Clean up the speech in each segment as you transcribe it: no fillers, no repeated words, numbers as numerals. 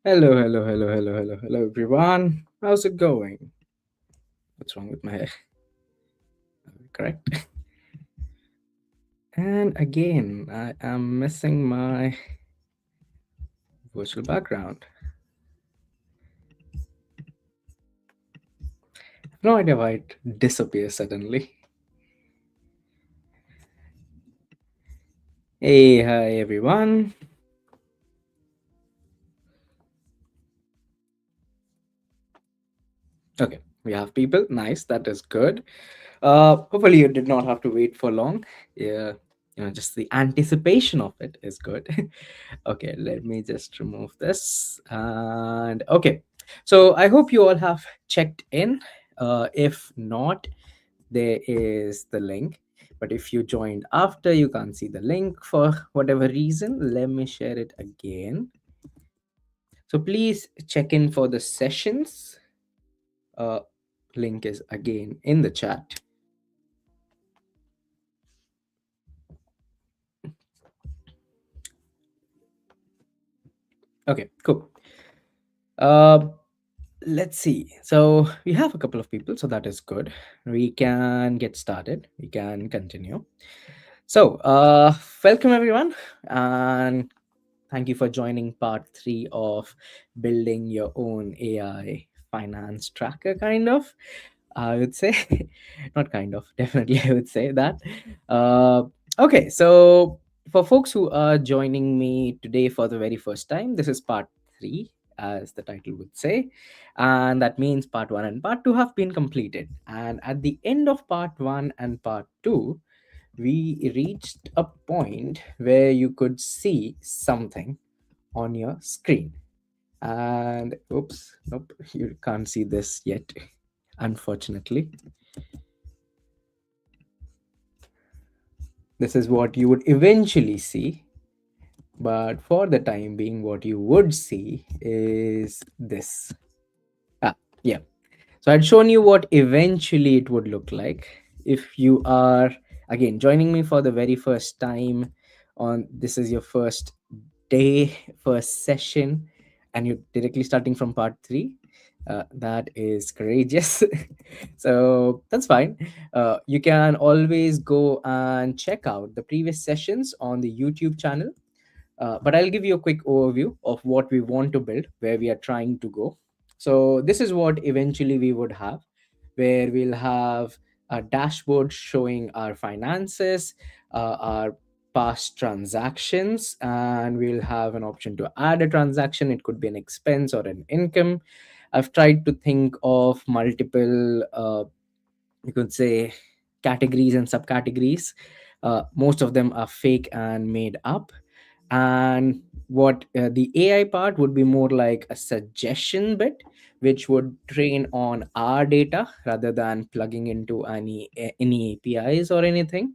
Hello, everyone. How's it going? What's wrong with my hair? Correct. And again, I am missing my virtual background. No idea why it disappears suddenly. Hey, hi, everyone. Okay, we have people. Nice, that is good. Hopefully, you did not have to wait for long. Yeah, just the anticipation of it is good. Okay, let me just remove this. And okay, so I hope you all have checked in. If not, there is the link. But if you joined after, you can't see the link for whatever reason. Let me share it again. So please check in for the sessions. Uh, Link is again in the chat. Okay, cool. Uh, let's see. So we have a couple of people, so that is good. We can get started. We can continue. So, welcome everyone, and thank you for joining part three of building your own AI finance tracker, kind of. I would say, not kind of, definitely, I would say that. Uh, okay, so for folks who are joining me today for the very first time, this is part three, as the title would say. And that means part one and part two have been completed. And at the end of part one and part two, we reached a point where you could see something on your screen. And oops, nope, you can't see this yet, unfortunately. This is what you would eventually see, but for the time being, what you would see is this. Yeah. So I'd shown you what eventually it would look like if you are again joining me for the very first time. On this is your first day, first session, and you're directly starting from part three. That is courageous. So that's fine. You can always go and check out the previous sessions on the YouTube channel. But I'll give you a quick overview of what we want to build, where we are trying to go. So this is what eventually we would have, where we'll have a dashboard showing our finances, our past transactions, and we'll have an option to add a transaction. It could be an expense or an income. I've tried to think of multiple, you could say, categories and subcategories. Most of them are fake and made up, and what the AI part would be more like a suggestion bit, which would train on our data rather than plugging into any APIs or anything.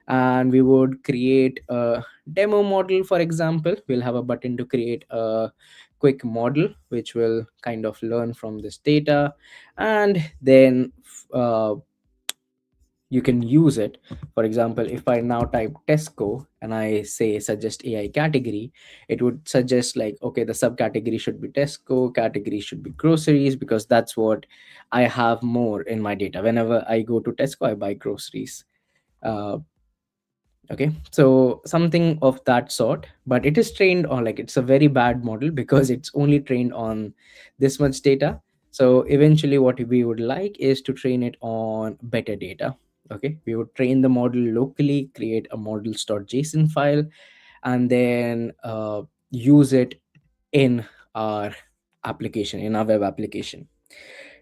And we would create a demo model. For example, we'll have a button to create a quick model which will kind of learn from this data, and then uh, you can use it. For example, if I now type Tesco and I say suggest AI category, it would suggest like, okay, the subcategory should be Tesco, category should be groceries, because that's what I have more in my data. Whenever I go to Tesco, I buy groceries. uh, okay, so something of that sort, but it is trained on, like, it's a very bad model because it's only trained on this much data. So eventually what we would like is to train it on better data. Okay, we would train the model locally, create a models.json file, and then use it in our application, in our web application.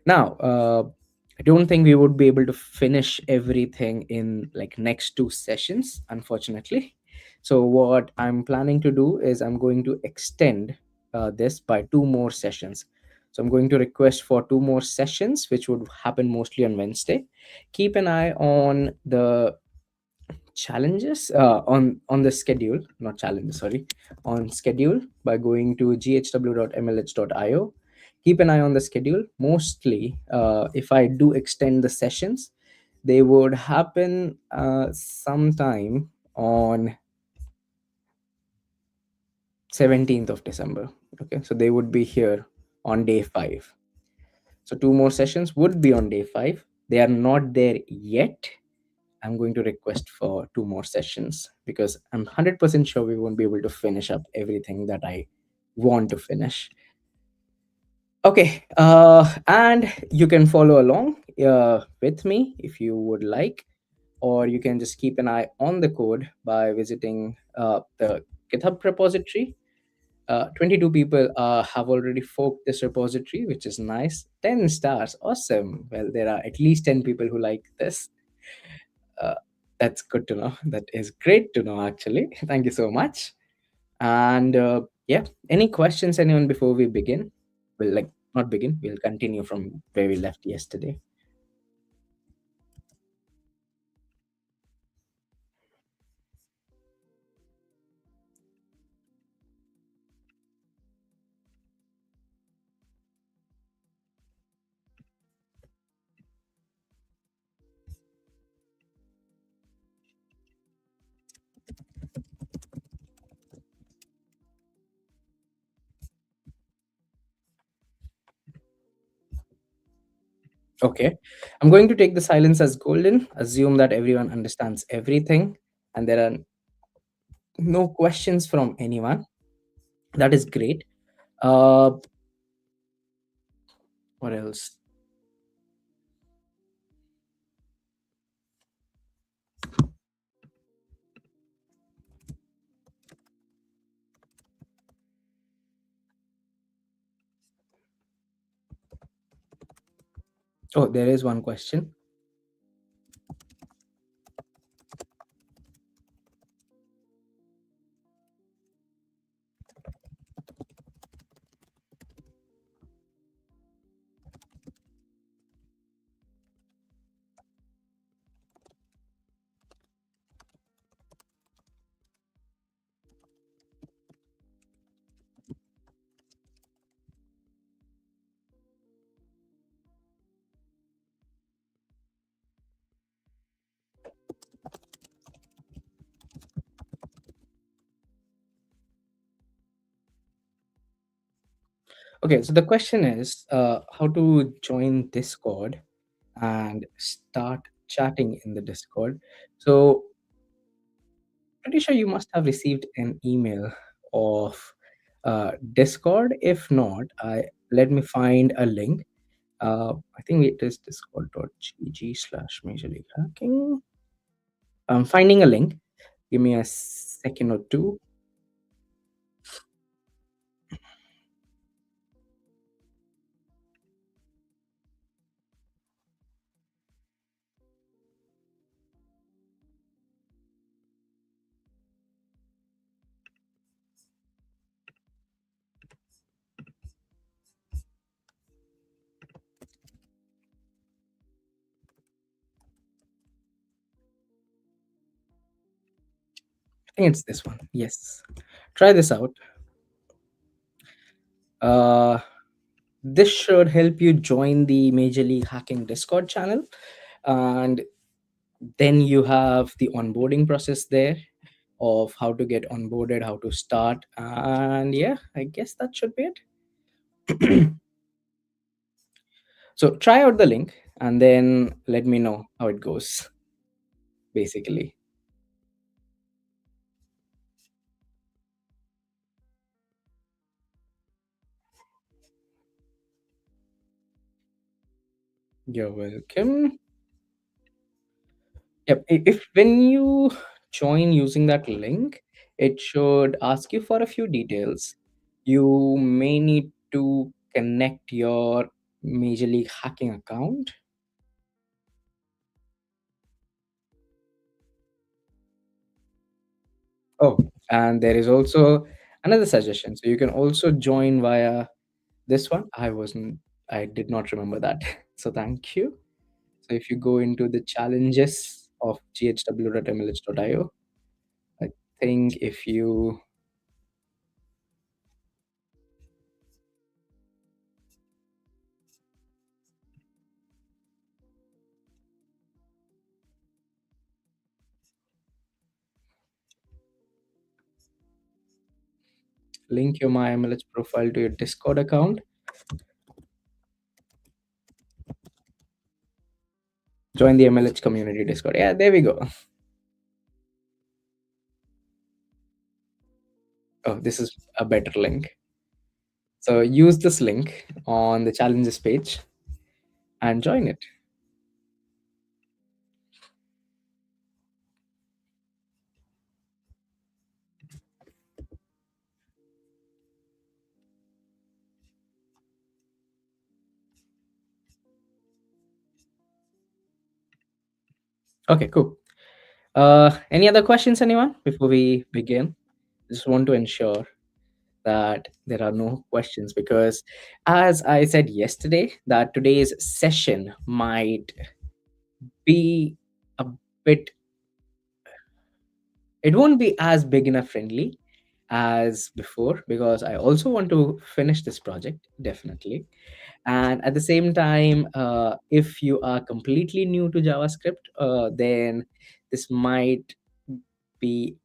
Now, I don't think we would be able to finish everything in like next two sessions, unfortunately. So what I'm planning to do is I'm going to extend this by two more sessions. So I'm going to request for two more sessions, which would happen mostly on Wednesday. Keep an eye on the challenges on the schedule, not challenges, sorry, on schedule by going to ghw.mlh.io. Keep an eye on the schedule. Mostly, if I do extend the sessions, they would happen sometime on 17th of December. Okay, so they would be here on day 5. So two more sessions would be on day 5. They are not there yet. I'm going to request for two more sessions because I'm 100% sure we won't be able to finish up everything that I want to finish. Okay, and you can follow along with me if you would like, or you can just keep an eye on the code by visiting the GitHub repository. 22 people have already forked this repository, which is nice. 10 stars, awesome. Well, there are at least 10 people who like this. Uh, that's good to know. That is great to know, actually. Thank you so much. And yeah, any questions, anyone, before we begin? Well, like, not begin, we'll continue from where we left yesterday. Okay. I'm going to take the silence as golden, assume that everyone understands everything, and there are no questions from anyone. That is great. Uh, what else? Oh, there is one question. Okay, so the question is how to join Discord and start chatting in the Discord. So, pretty sure you must have received an email of Discord. If not, I let me find a link. I think it is discord.gg/major league hacking. I'm finding a link. Give me a second or two. I think it's this one. Yes. Try this out. Uh, this should help you join the Major League Hacking Discord channel. And then you have the onboarding process there of how to get onboarded, how to start. And yeah, I guess that should be it. So try out the link and then let me know how it goes, basically. You're welcome. Yep. If when you join using that link, it should ask you for a few details. You may need to connect your Major League Hacking account. Oh, and there is also another suggestion. So you can also join via this one. I did not remember that. So thank you. So if you go into the challenges of ghw.mlh.io, I think if you link your MyMLH profile to your Discord account. Join the MLH community Discord. Yeah, there we go. Oh, this is a better link. So use this link on the challenges page and join it. Okay, cool. Any other questions, anyone, before we begin? Just want to ensure that there are no questions because, as I said yesterday, that today's session might be a bit, it won't be as beginner friendly as before because I also want to finish this project, definitely. And at the same time, if you are completely new to JavaScript, then this might be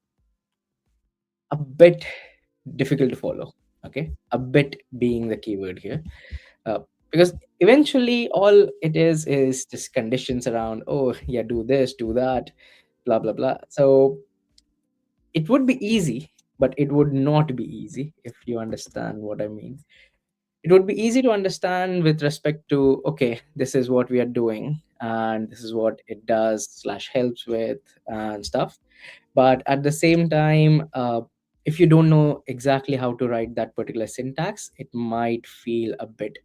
a bit difficult to follow. Okay, a bit being the keyword here, uh, because eventually all it is just conditions around, oh yeah, do this, do that, blah blah blah. So it would be easy, but it would not be easy, if you understand what I mean. It would be easy to understand with respect to, okay, this is what we are doing and this is what it does slash helps with and stuff. But at the same time, if you don't know exactly how to write that particular syntax, it might feel a bit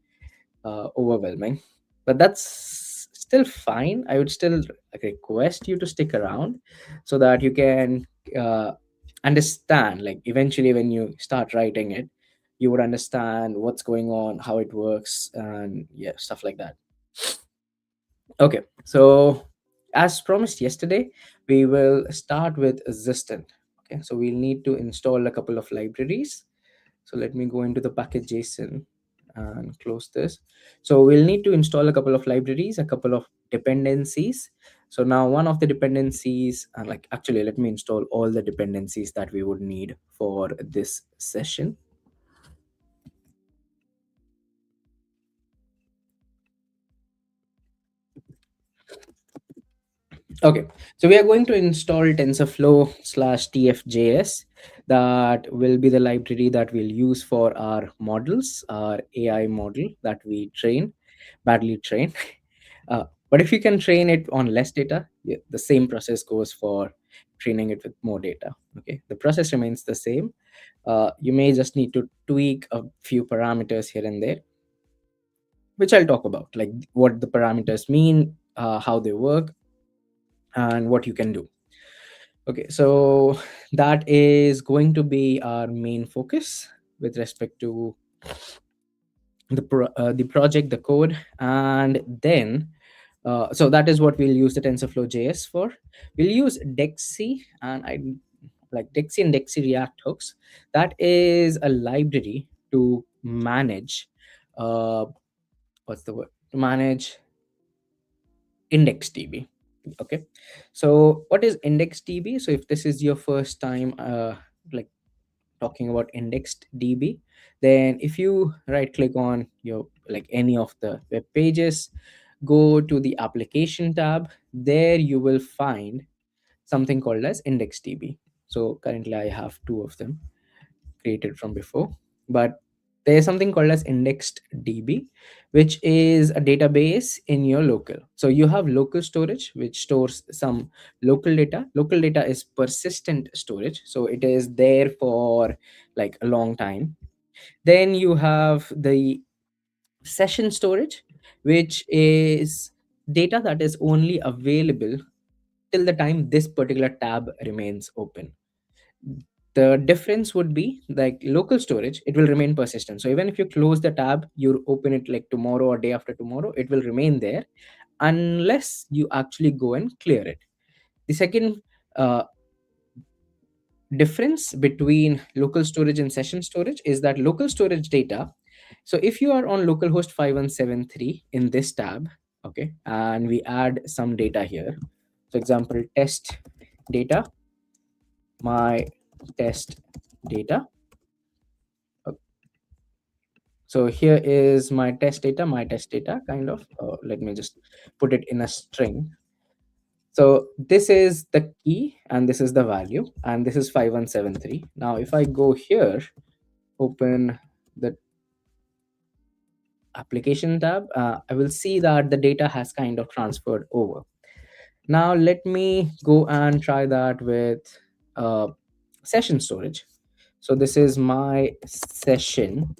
overwhelming. But that's still fine. I would still request you to stick around so that you can uh, understand. Like eventually, when you start writing it, you would understand what's going on, how it works, and yeah, stuff like that. Okay, so as promised yesterday, we will start with Existent. Okay, so we'll need to install a couple of libraries. So let me go into the package JSON and close this. So we'll need to install a couple of libraries, a couple of dependencies. So now one of the dependencies, like actually, let me install all the dependencies that we would need for this session. Okay, so we are going to install TensorFlow slash TFJS. That will be the library that we'll use for our models, our AI model that we badly train. But if you can train it on less data, yeah, the same process goes for training it with more data. Okay, the process remains the same. You may just need to tweak a few parameters here and there, which I'll talk about, like what the parameters mean, how they work, and what you can do. Okay, so that is going to be our main focus with respect to the project, the code, and then so that is what we'll use the TensorFlow JS for. We'll use Dexy, and I like Dexy and Dexy React hooks. That is a library to manage. Uh, what's the word? To manage IndexedDB. Okay, so what is IndexedDB? So if this is your first time, like talking about indexed DB, then if you right click on your like any of the web pages, go to the application tab, there you will find something called as index DB. So currently I have two of them created from before, but there's something called as indexed DB, which is a database in your local. So you have local storage, which stores some local data. Local data is persistent storage, so it is there for like a long time. Then you have the session storage, which is data that is only available till the time this particular tab remains open. The difference would be like local storage, it will remain persistent. So even if you close the tab, you open it like tomorrow or day after tomorrow, it will remain there unless you actually go and clear it. The second uh, difference between local storage and session storage is that local storage data, so if you are on localhost 5173 in this tab, okay, and we add some data here, so example test data, my test data, So here is my test data kind of. Let me just put it in a string. So this is the key and this is the value and this is 5173. Now if I go here, open the application tab, I will see that the data has kind of transferred over. Now let me go and try that with uh, session storage. So this is my session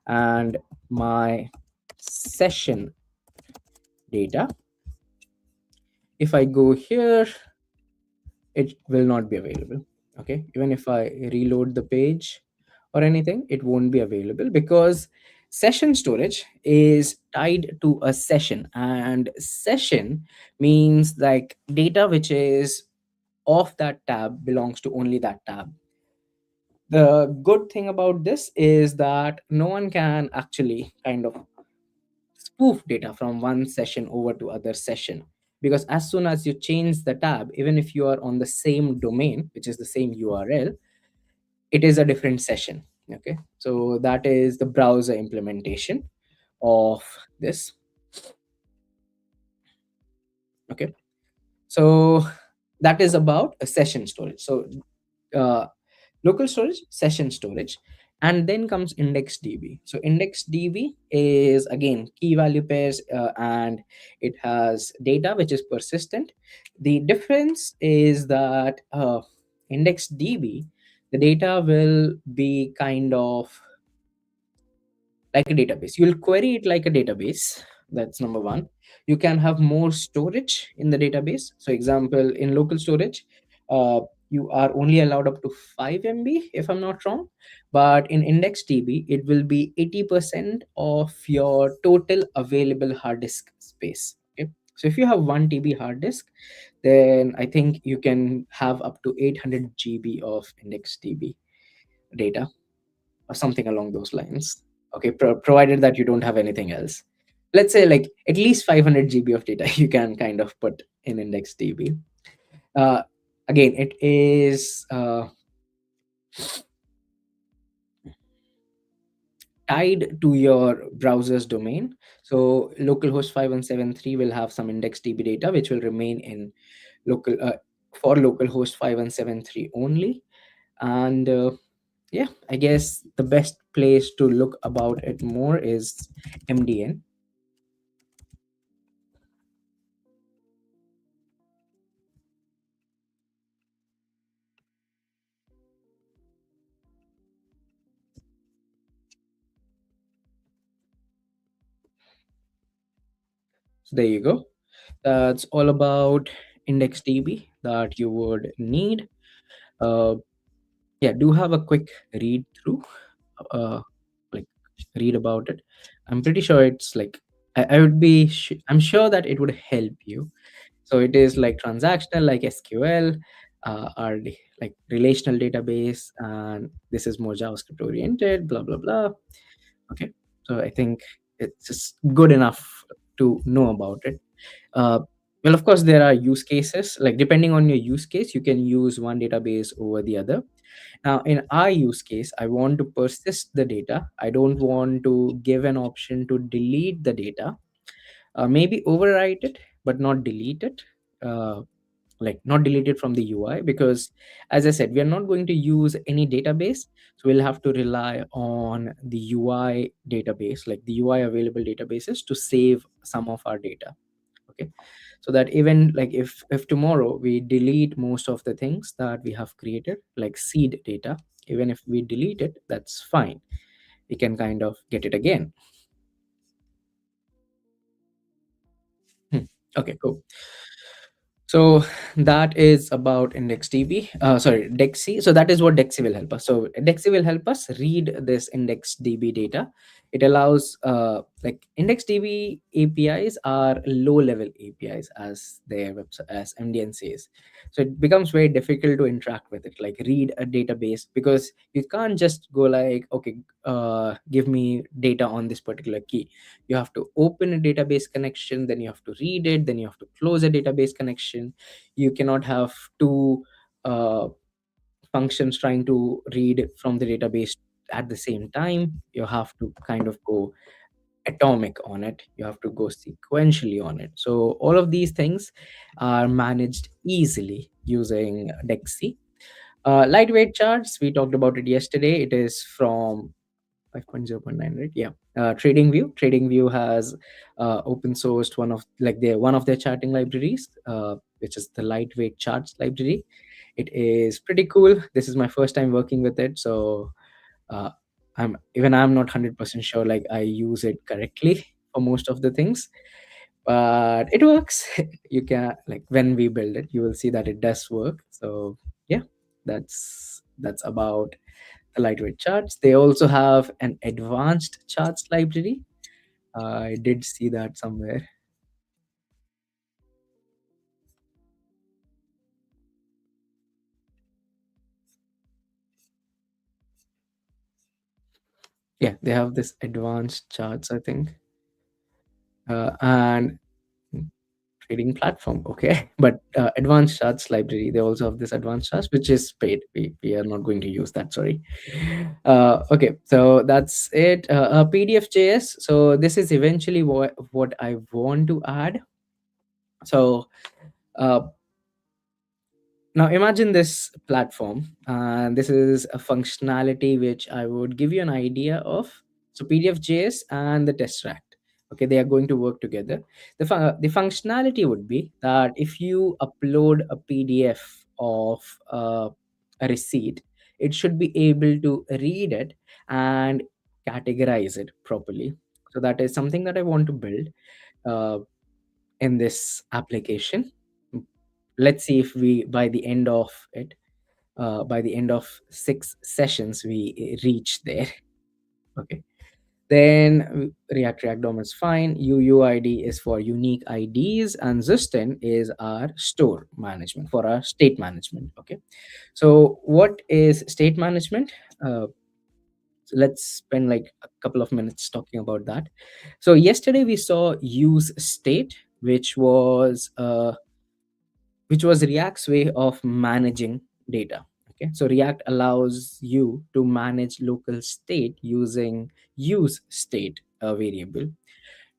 and my session data. If I go here, it will not be available. Okay, even if I reload the page or anything, it won't be available because session storage is tied to a session, and session means like data which is of that tab belongs to only that tab. The good thing about this is that no one can actually kind of spoof data from one session over to other session, because as soon as you change the tab, even if you are on the same domain, which is the same URL, it is a different session. Okay, so that is the browser implementation of this. Okay, so that is about a session storage. So uh, local storage, session storage, and then comes IndexedDB. So IndexedDB is again key value pairs, and it has data which is persistent. The difference is that IndexedDB, the data will be kind of like a database. You'll query it like a database. That's number one. You can have more storage in the database. So example, in local storage, you are only allowed up to 5 MB if I'm not wrong. But in IndexedDB, it will be 80% of your total available hard disk space. Okay. So if you have 1 TB hard disk, then I think you can have up to 800 GB of IndexedDB data or something along those lines. Okay, provided that you don't have anything else. Let's say like at least 500 GB of data you can kind of put in IndexedDB. Uh, Again, it is tied to your browser's domain. So localhost 5173 will have some IndexedDB data which will remain in local for localhost 5173 only. And yeah, I guess the best place to look about it more is MDN. So there you go. That's all about IndexedDB that you would need. Uh, yeah, do have a quick read through, uh, like read about it. I'm pretty sure it's like I would be. I'm sure that it would help you. So it is like transactional, like SQL, or like relational database, and this is more JavaScript oriented. Blah blah blah. Okay, so I think it's just good enough to know about it. uh, well, of course there are use cases, like depending on your use case you can use one database over the other. Now in our use case, I want to persist the data. I don't want to give an option to delete the data. Maybe overwrite it but not delete it. Like not deleted from the UI, because as I said, we are not going to use any database. So we'll have to rely on the UI database, like the UI available databases, to save some of our data. Okay, so that even like if tomorrow we delete most of the things that we have created, like seed data, even if we delete it, that's fine. We can kind of get it again. Hmm. Okay, cool. So that is about IndexedDB. Sorry, Dexy. So that is what Dexy will help us. So Dexy will help us read this IndexedDB data. It allows like IndexedDB APIs are low-level APIs, as their website, as MDN says. So it becomes very difficult to interact with it, like read a database, because you can't just go like, okay, give me data on this particular key. You have to open a database connection, then you have to read it, then you have to close a database connection. You cannot have two uh, functions trying to read from the database at the same time, you have to kind of go atomic on it, you have to go sequentially on it. So all of these things are managed easily using Dexy. Lightweight charts, we talked about it yesterday. It is from 5.0.9, right? Yeah. TradingView has open sourced one of their charting libraries, which is the lightweight charts library. It is pretty cool. This is my first time working with it, so uh, I'm not 100% sure like I use it correctly for most of the things, but it works. You can, like, when we build it, you will see that it does work. So yeah, that's about the lightweight charts. They also have an advanced charts library. I did see that somewhere. Yeah, they have this advanced charts, I think. And trading platform, okay. But advanced charts library, they also have this advanced charts, which is paid. We are not going to use that, sorry. Okay, so that's it. PDF.js, so this is eventually what I want to add. So uh, now imagine this platform, and this is a functionality which I would give you an idea of. So PDF.js and the tesseract, okay, they are going to work together. The functionality would be that if you upload a PDF of a receipt, it should be able to read it and categorize it properly. So that is something that I want to build uh, in this application. Let's see if we, by the end of 6 sessions, we reach there. Okay, then React DOM is fine. UUID is for unique IDs, and Zustin is our store management, for our state management. Okay, so what is state management? So let's spend like a couple of minutes talking about that. So yesterday we saw use state, which was React's way of managing data. Okay, so React allows you to manage local state using use state variable.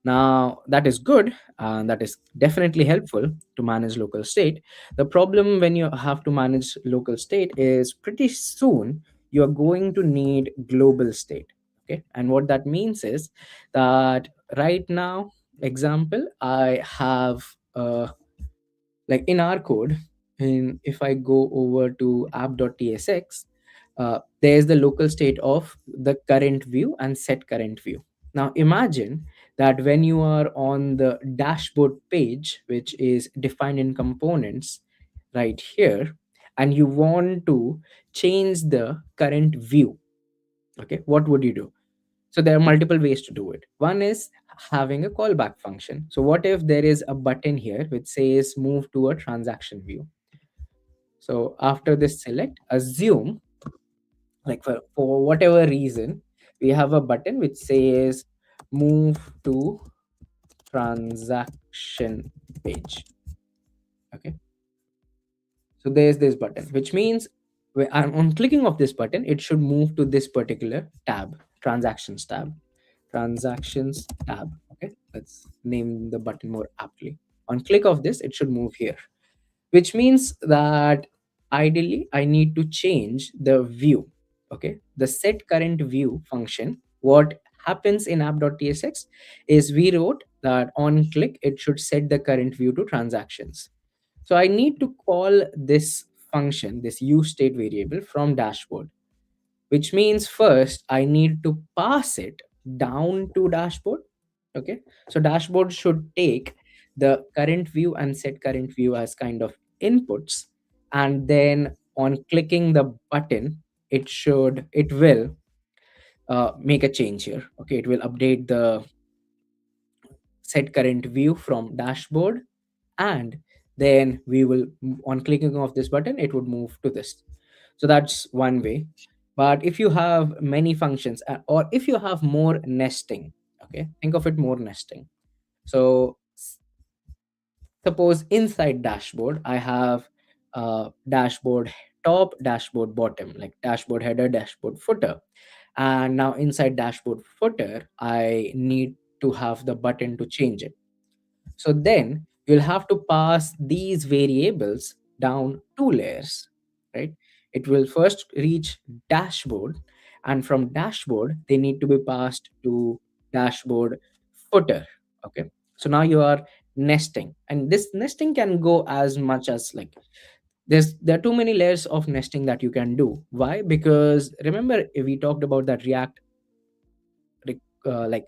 Now that is good, and that is definitely helpful to manage local state. The problem when you have to manage local state is pretty soon you are going to need global state. Okay, and what that means is that right now, example, I have like in our code, and if I go over to app.tsx, there's the local state of the current view and set current view. Now imagine that when you are on the dashboard page, which is defined in components right here, and you want to change the current view, okay, what would you do? So there are multiple ways to do it. One is having a callback function. So what if there is a button here which says move to a transaction view? So after this select, assume, like, for whatever reason, we have a button which says move to transaction page. Okay. So there's this button, which means when I'm on clicking of this button, it should move to this particular tab, transactions tab. Transactions tab. Okay, let's name the button more aptly. On click of this, it should move here, which means that ideally I need to change the view. Okay, the set current view function. What happens in app.tsx is we wrote that on click it should set the current view to transactions. So I need to call this function, this use state variable, from dashboard, which means first I need to pass it down to dashboard. Okay, so dashboard should take the current view and set current view as kind of inputs, and then on clicking the button, it will make a change here. Okay, it will update the set current view from dashboard, and then we will, on clicking of this button, it would move to this. So that's one way. But if you have many functions, or if you have more nesting, okay, think of it more nesting. So suppose inside dashboard I have dashboard top, dashboard bottom, like dashboard header, dashboard footer, And now inside dashboard footer, I need to have the button to change it. So then you'll have to pass these variables down two layers, right? It will first reach dashboard, and from dashboard, they need to be passed to dashboard footer. Okay. So now you are nesting, and this nesting can go as much as like there are too many layers of nesting that you can do. Why? Because remember we talked about that like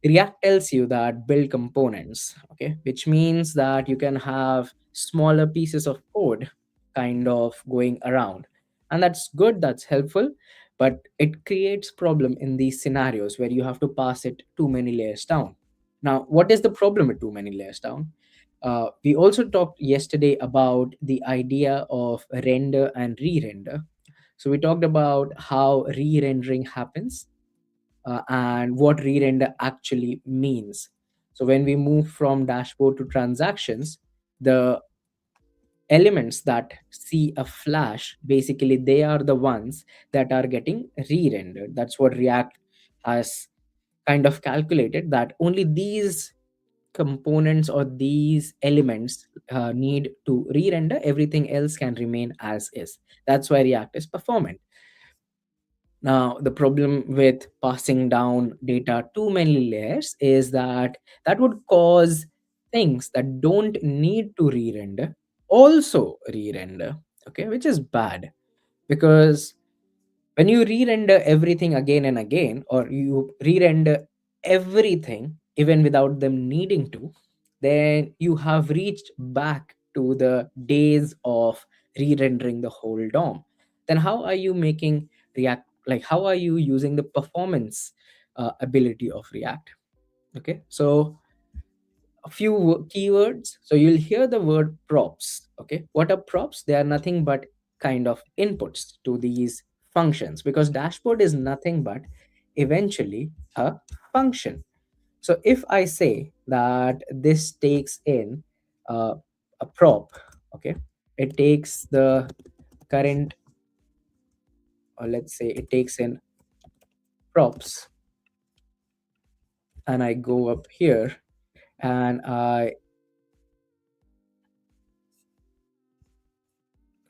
React tells you that build components, okay, which means that you can have smaller pieces of code kind of going around. And that's good, that's helpful, but it creates problem in these scenarios where you have to pass it too many layers down. Now, what is the problem with too many layers down? We also talked yesterday about the idea of render and re-render. So we talked about how re-rendering happens and what re-render actually means. So when we move from dashboard to transactions, the elements that see a flash, basically they are the ones that are getting re-rendered. That's what React has kind of calculated, that only these components or these elements need to re-render, everything else can remain as is. That's why React is performant. Now, the problem with passing down data too many layers is that that would cause things that don't need to re-render also re-render, okay, which is bad. Because when you re-render everything again and again, or you re-render everything even without them needing to, then you have reached back to the days of re-rendering the whole DOM. Then how are you making React, like how are you using the performance ability of React? Okay, so a few keywords. So you'll hear the word props. Okay, what are props? They are nothing but kind of inputs to these functions, because dashboard is nothing but eventually a function. So if I say that this takes in uh, a prop, okay, it takes the current, or let's say it takes in props, and I go up here and I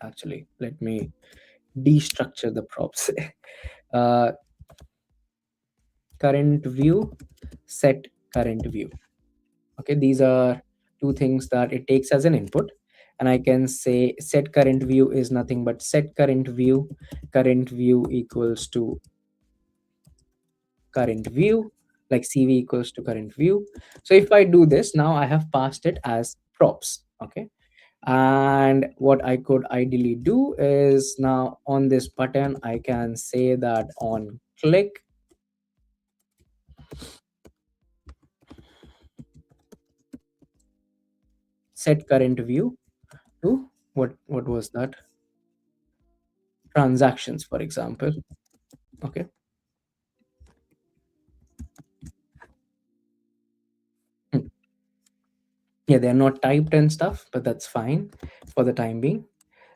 actually let me destructure the props. uh, Current view, set current view. Okay, these are two things that it takes as an input, and I can say set current view is nothing but set current view equals to current view, like cv equals to current view. So if I do this, now I have passed it as props. Okay, and what I could ideally do is now on this button I can say that on click, set current view to what was that, transactions, for example. Okay. Hmm. Yeah, they're not typed and stuff, but that's fine for the time being.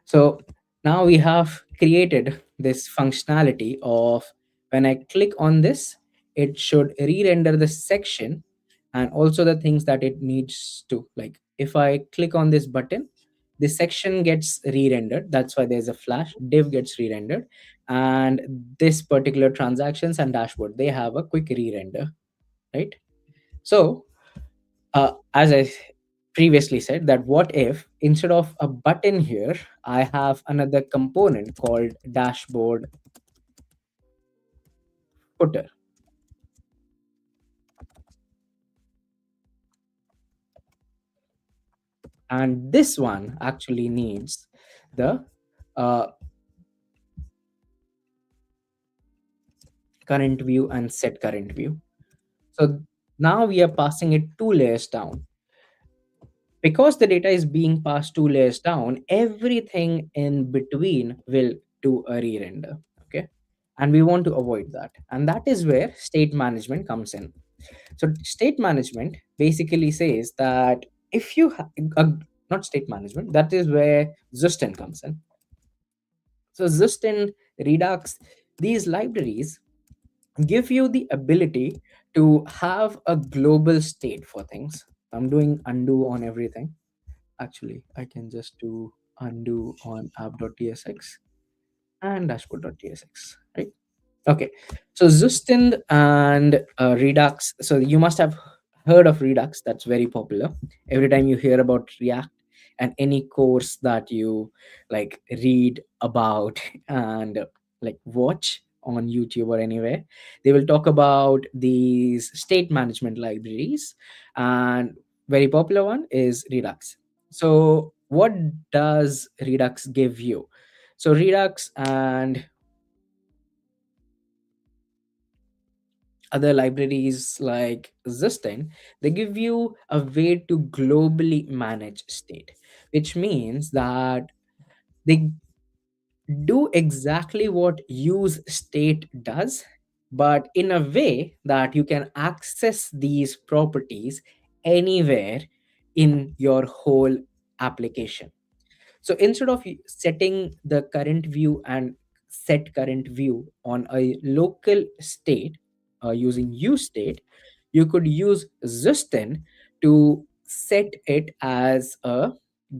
So now we have created this functionality of when I click on this, it should re-render the section and also the things that it needs to. Like if I click on this button, this section gets re-rendered. That's why there's a flash. Div gets re-rendered, and this particular transactions and dashboard, they have a quick re-render, right? So as I previously said, that what if instead of a button here, I have another component called dashboard footer, and this one actually needs the uh, current view and set current view. So now we are passing it two layers down. Because the data is being passed two layers down, everything in between will do a re-render. Okay, and we want to avoid that, and that is where state management comes in. So state management basically says that if you not state management, that is where Zustin comes in. So Zustin, Redux, these libraries, give you the ability to have a global state for things. I'm doing undo on everything. Actually, I can just do undo on app.tsx and dashboard.tsx, right? Okay, so Zustind and Redux. So you must have heard of Redux. That's very popular. Every time you hear about React and any course that you like read about and like watch on YouTube or anywhere, they will talk about these state management libraries. And very popular one is Redux. So what does Redux give you? So Redux and other libraries like Zistin, they give you a way to globally manage state, which means that they do exactly what use state does, but in a way that you can access these properties anywhere in your whole application. So instead of setting the current view and set current view on a local state using useState, you could use Zusten to set it as a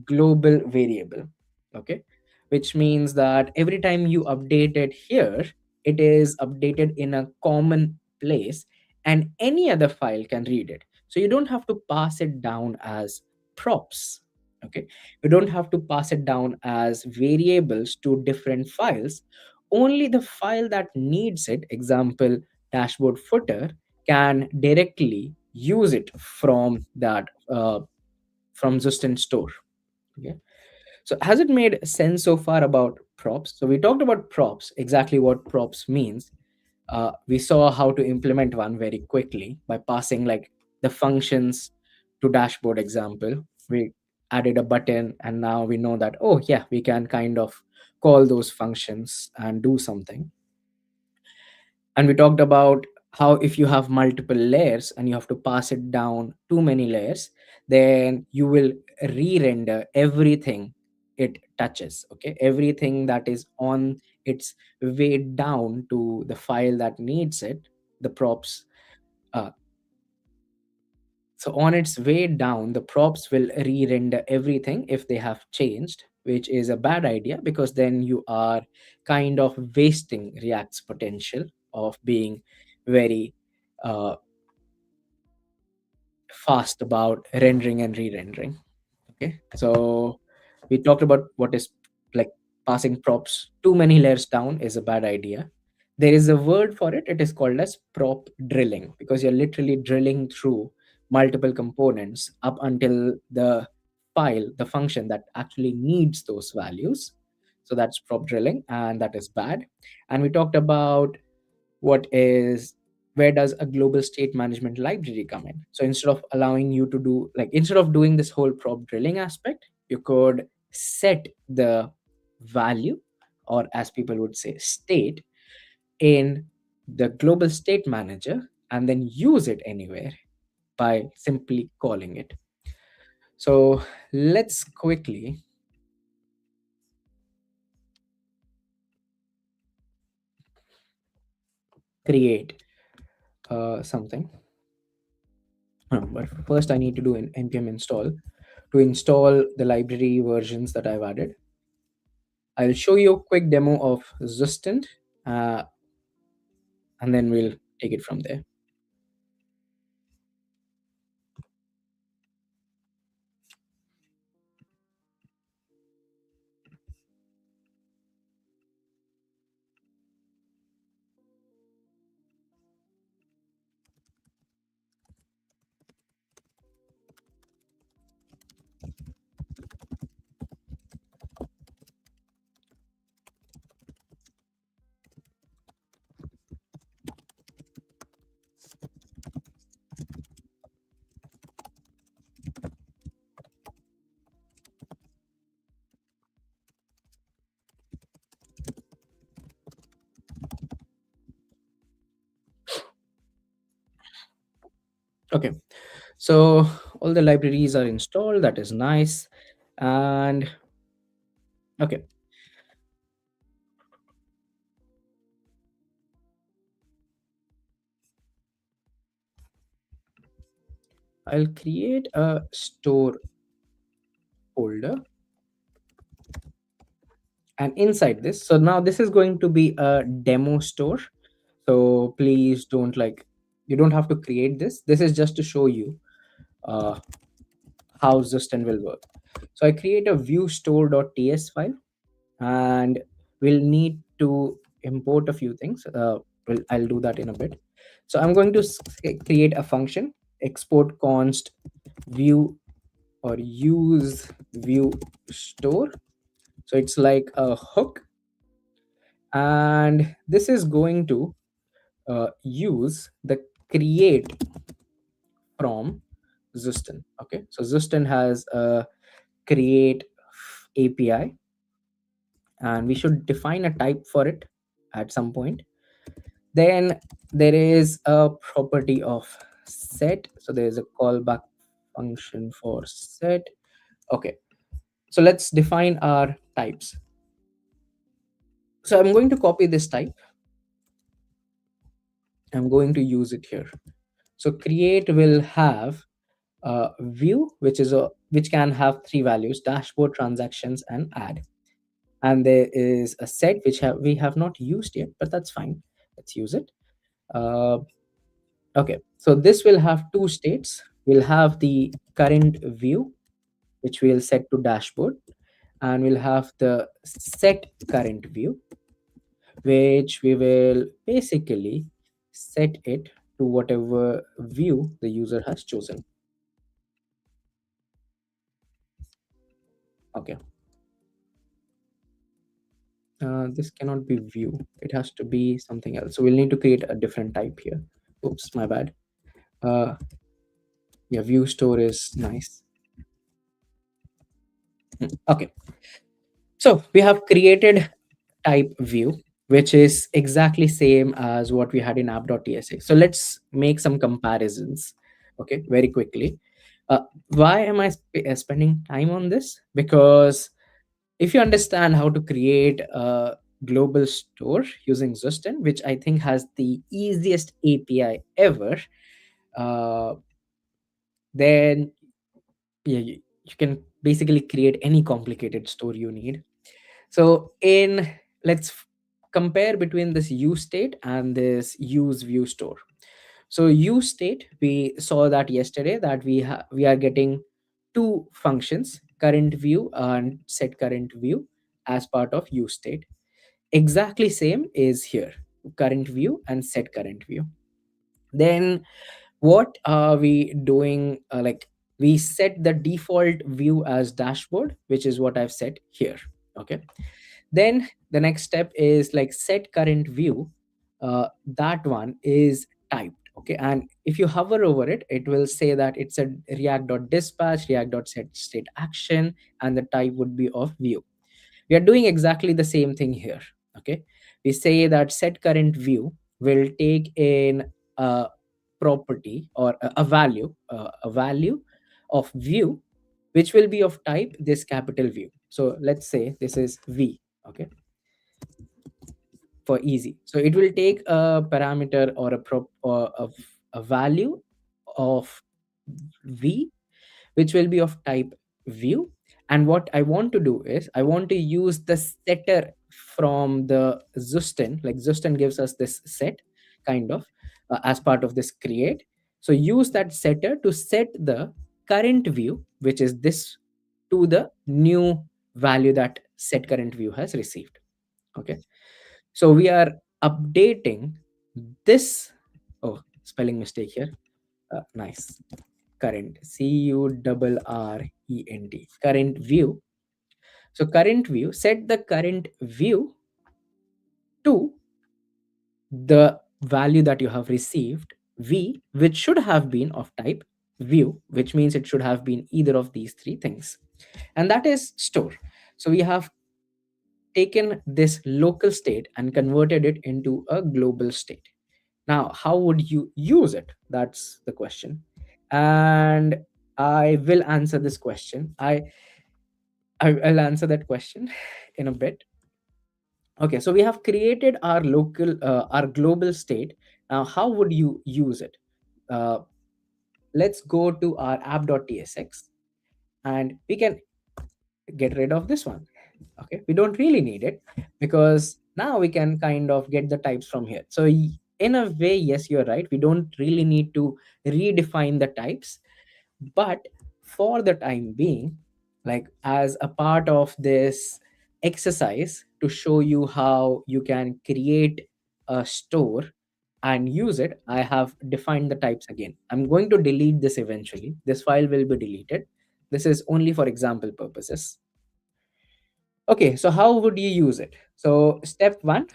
global variable. Okay, which means that every time you update it here, it is updated in a common place, and any other file can read it. So you don't have to pass it down as props. Okay, you don't have to pass it down as variables to different files. Only the file that needs it, example dashboard footer, can directly use it from that from Justin store. Okay, so has it made sense so far about props? So we talked about props, exactly what props means. We saw how to implement one very quickly by passing like the functions to dashboard example. We added a button and now we know that, oh yeah, we can kind of call those functions and do something. And we talked about how if you have multiple layers and you have to pass it down too many layers, then you will re-render everything it touches. Okay, everything that is on its way down to the file that needs it, the props. Uh, so on its way down, the props will re-render everything if they have changed, which is a bad idea because then you are kind of wasting React's potential of being very uh, fast about rendering and re-rendering. Okay, so we talked about what is like passing props too many layers down is a bad idea. There is a word for it. It is called as prop drilling because you're literally drilling through multiple components up until the file, the function that actually needs those values. So that's prop drilling, and that is bad. And we talked about what is where does a global state management library come in. So instead of allowing you to do like instead of doing this whole prop drilling aspect, you could set the value, or as people would say state, in the global state manager and then use it anywhere by simply calling it. So let's quickly create something. But first I need to do an npm install to install the library versions that I've added. I'll show you a quick demo of Zustent, uh, and then we'll take it from there. Okay, so all the libraries are installed. That is nice. And okay, I'll create a store folder, and inside this, so now this is going to be a demo store. So please don't like, you don't have to create this. This is just to show you uh, how Zustin will work. So I create a view store.ts file, and we'll need to import a few things. I'll do that in a bit. So I'm going to create a function, export const view or use view store. So it's like a hook, and this is going to use the create from Zustin. Okay, so Zustin has a create API, and we should define a type for it at some point. Then there is a property of set. So there is a callback function for set. Okay, so let's define our types. So I'm going to copy this type. I'm going to use it here. So create will have a view, which can have three values: dashboard, transactions, and add. And there is a set which we have not used yet, but that's fine. Let's use it. Uh, okay, so this will have two states. We'll have the current view, which we'll set to dashboard, and we'll have the set current view, which we will basically set it to whatever view the user has chosen. Okay, this cannot be view, it has to be something else. So we'll need to create a different type here. Oops, my bad. uh yeah, view store is nice. Okay, so we have created type view, which is exactly same as what we had in app.tsa. So let's make some comparisons, okay, very quickly. Why am I spending time on this? Because if you understand how to create a global store using Zustin, which I think has the easiest API ever, uh, then yeah, you can basically create any complicated store you need. So in let's compare between this use state and this use view store. So use state, we saw that yesterday that we are getting two functions, current view and set current view, as part of use state. Exactly same is here, current view and set current view. Then what are we doing? Like, we set the default view as dashboard, which is what I've set here. Okay, then the next step is like set current view. That one is typed. Okay, and if you hover over it, it will say that it's a react.dispatch, react.set state action, and the type would be of view. We are doing exactly the same thing here. Okay, we say that set current view will take in a property or a value of view, which will be of type this capital view. So let's say this is v. Okay, for easy, so it will take a parameter or a value of v, which will be of type view. And what I want to do is I want to use the setter from the Zustin. Like, Zustin gives us this set kind of as part of this create. So use that setter to set the current view, which is this, to the new value that set current view has received. Okay, so we are updating this. Oh, spelling mistake here. Nice. Current, current, current view. So current view, set the current view to the value that you have received, v, which should have been of type view, which means it should have been either of these three things, and that is store. So we have taken this local state and converted it into a global state. Now, how would you use it? That's the question. And I will answer this question. I'll answer that question in a bit. Okay, so we have created our global state. Now, how would you use it? Uh, let's go to our app.tsx, and we can get rid of this one. Okay, we don't really need it, because now we can kind of get the types from here. So in a way, yes, you're right, we don't really need to redefine the types. But for the time being, like as a part of this exercise to show you how you can create a store and use it, I have defined the types again. I'm going to delete this eventually. This file will be deleted. This is only for example purposes. Okay, so how would you use it? So step one,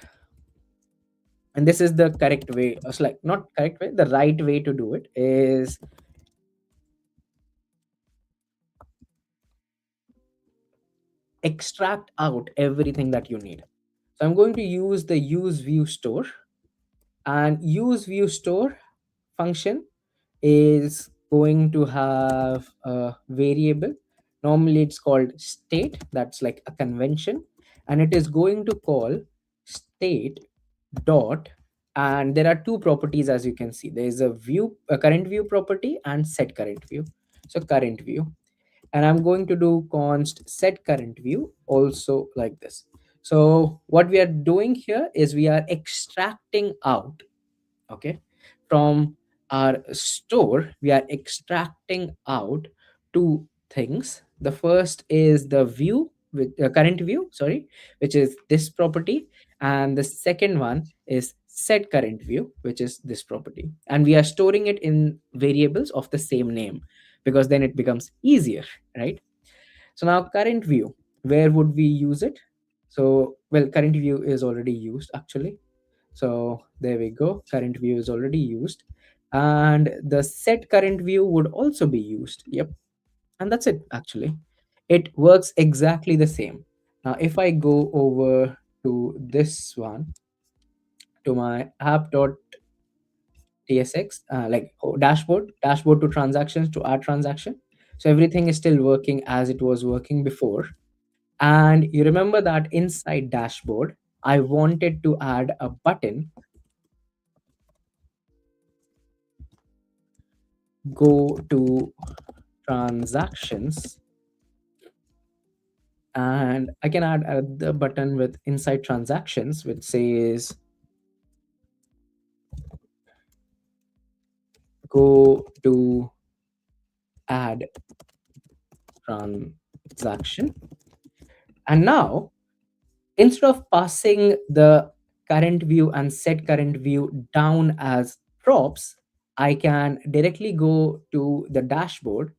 and this is the correct way, it's like not correct way, the right way to do it is extract out everything that you need. So I'm going to use the use view store, and use view store function is going to have a variable. Normally it's called state, that's like a convention, and it is going to call state dot, and there are two properties. As you can see, there is a current view property and set current view. So current view, and I'm going to do const set current view also like this. So what we are doing here is we are extracting out, okay, from our store, we are extracting out two things. The first is the view with current view, sorry, which is this property, and the second one is set current view, which is this property, and we are storing it in variables of the same name, because then it becomes easier, right? So now current view, where would we use it? So well, current view is already used actually. So there we go. Current view is already used. And the set current view would also be used. Yep. And that's it actually. It works exactly the same. Now, if I go over to this one, to my app.tsx, like dashboard to transactions to add transaction. So everything is still working as it was working before. And you remember that inside dashboard, I wanted to add a button, go to transactions, and I can add the button with inside transactions which says go to add transaction. And now, instead of passing the current view and set current view down as props, I can directly go to the dashboard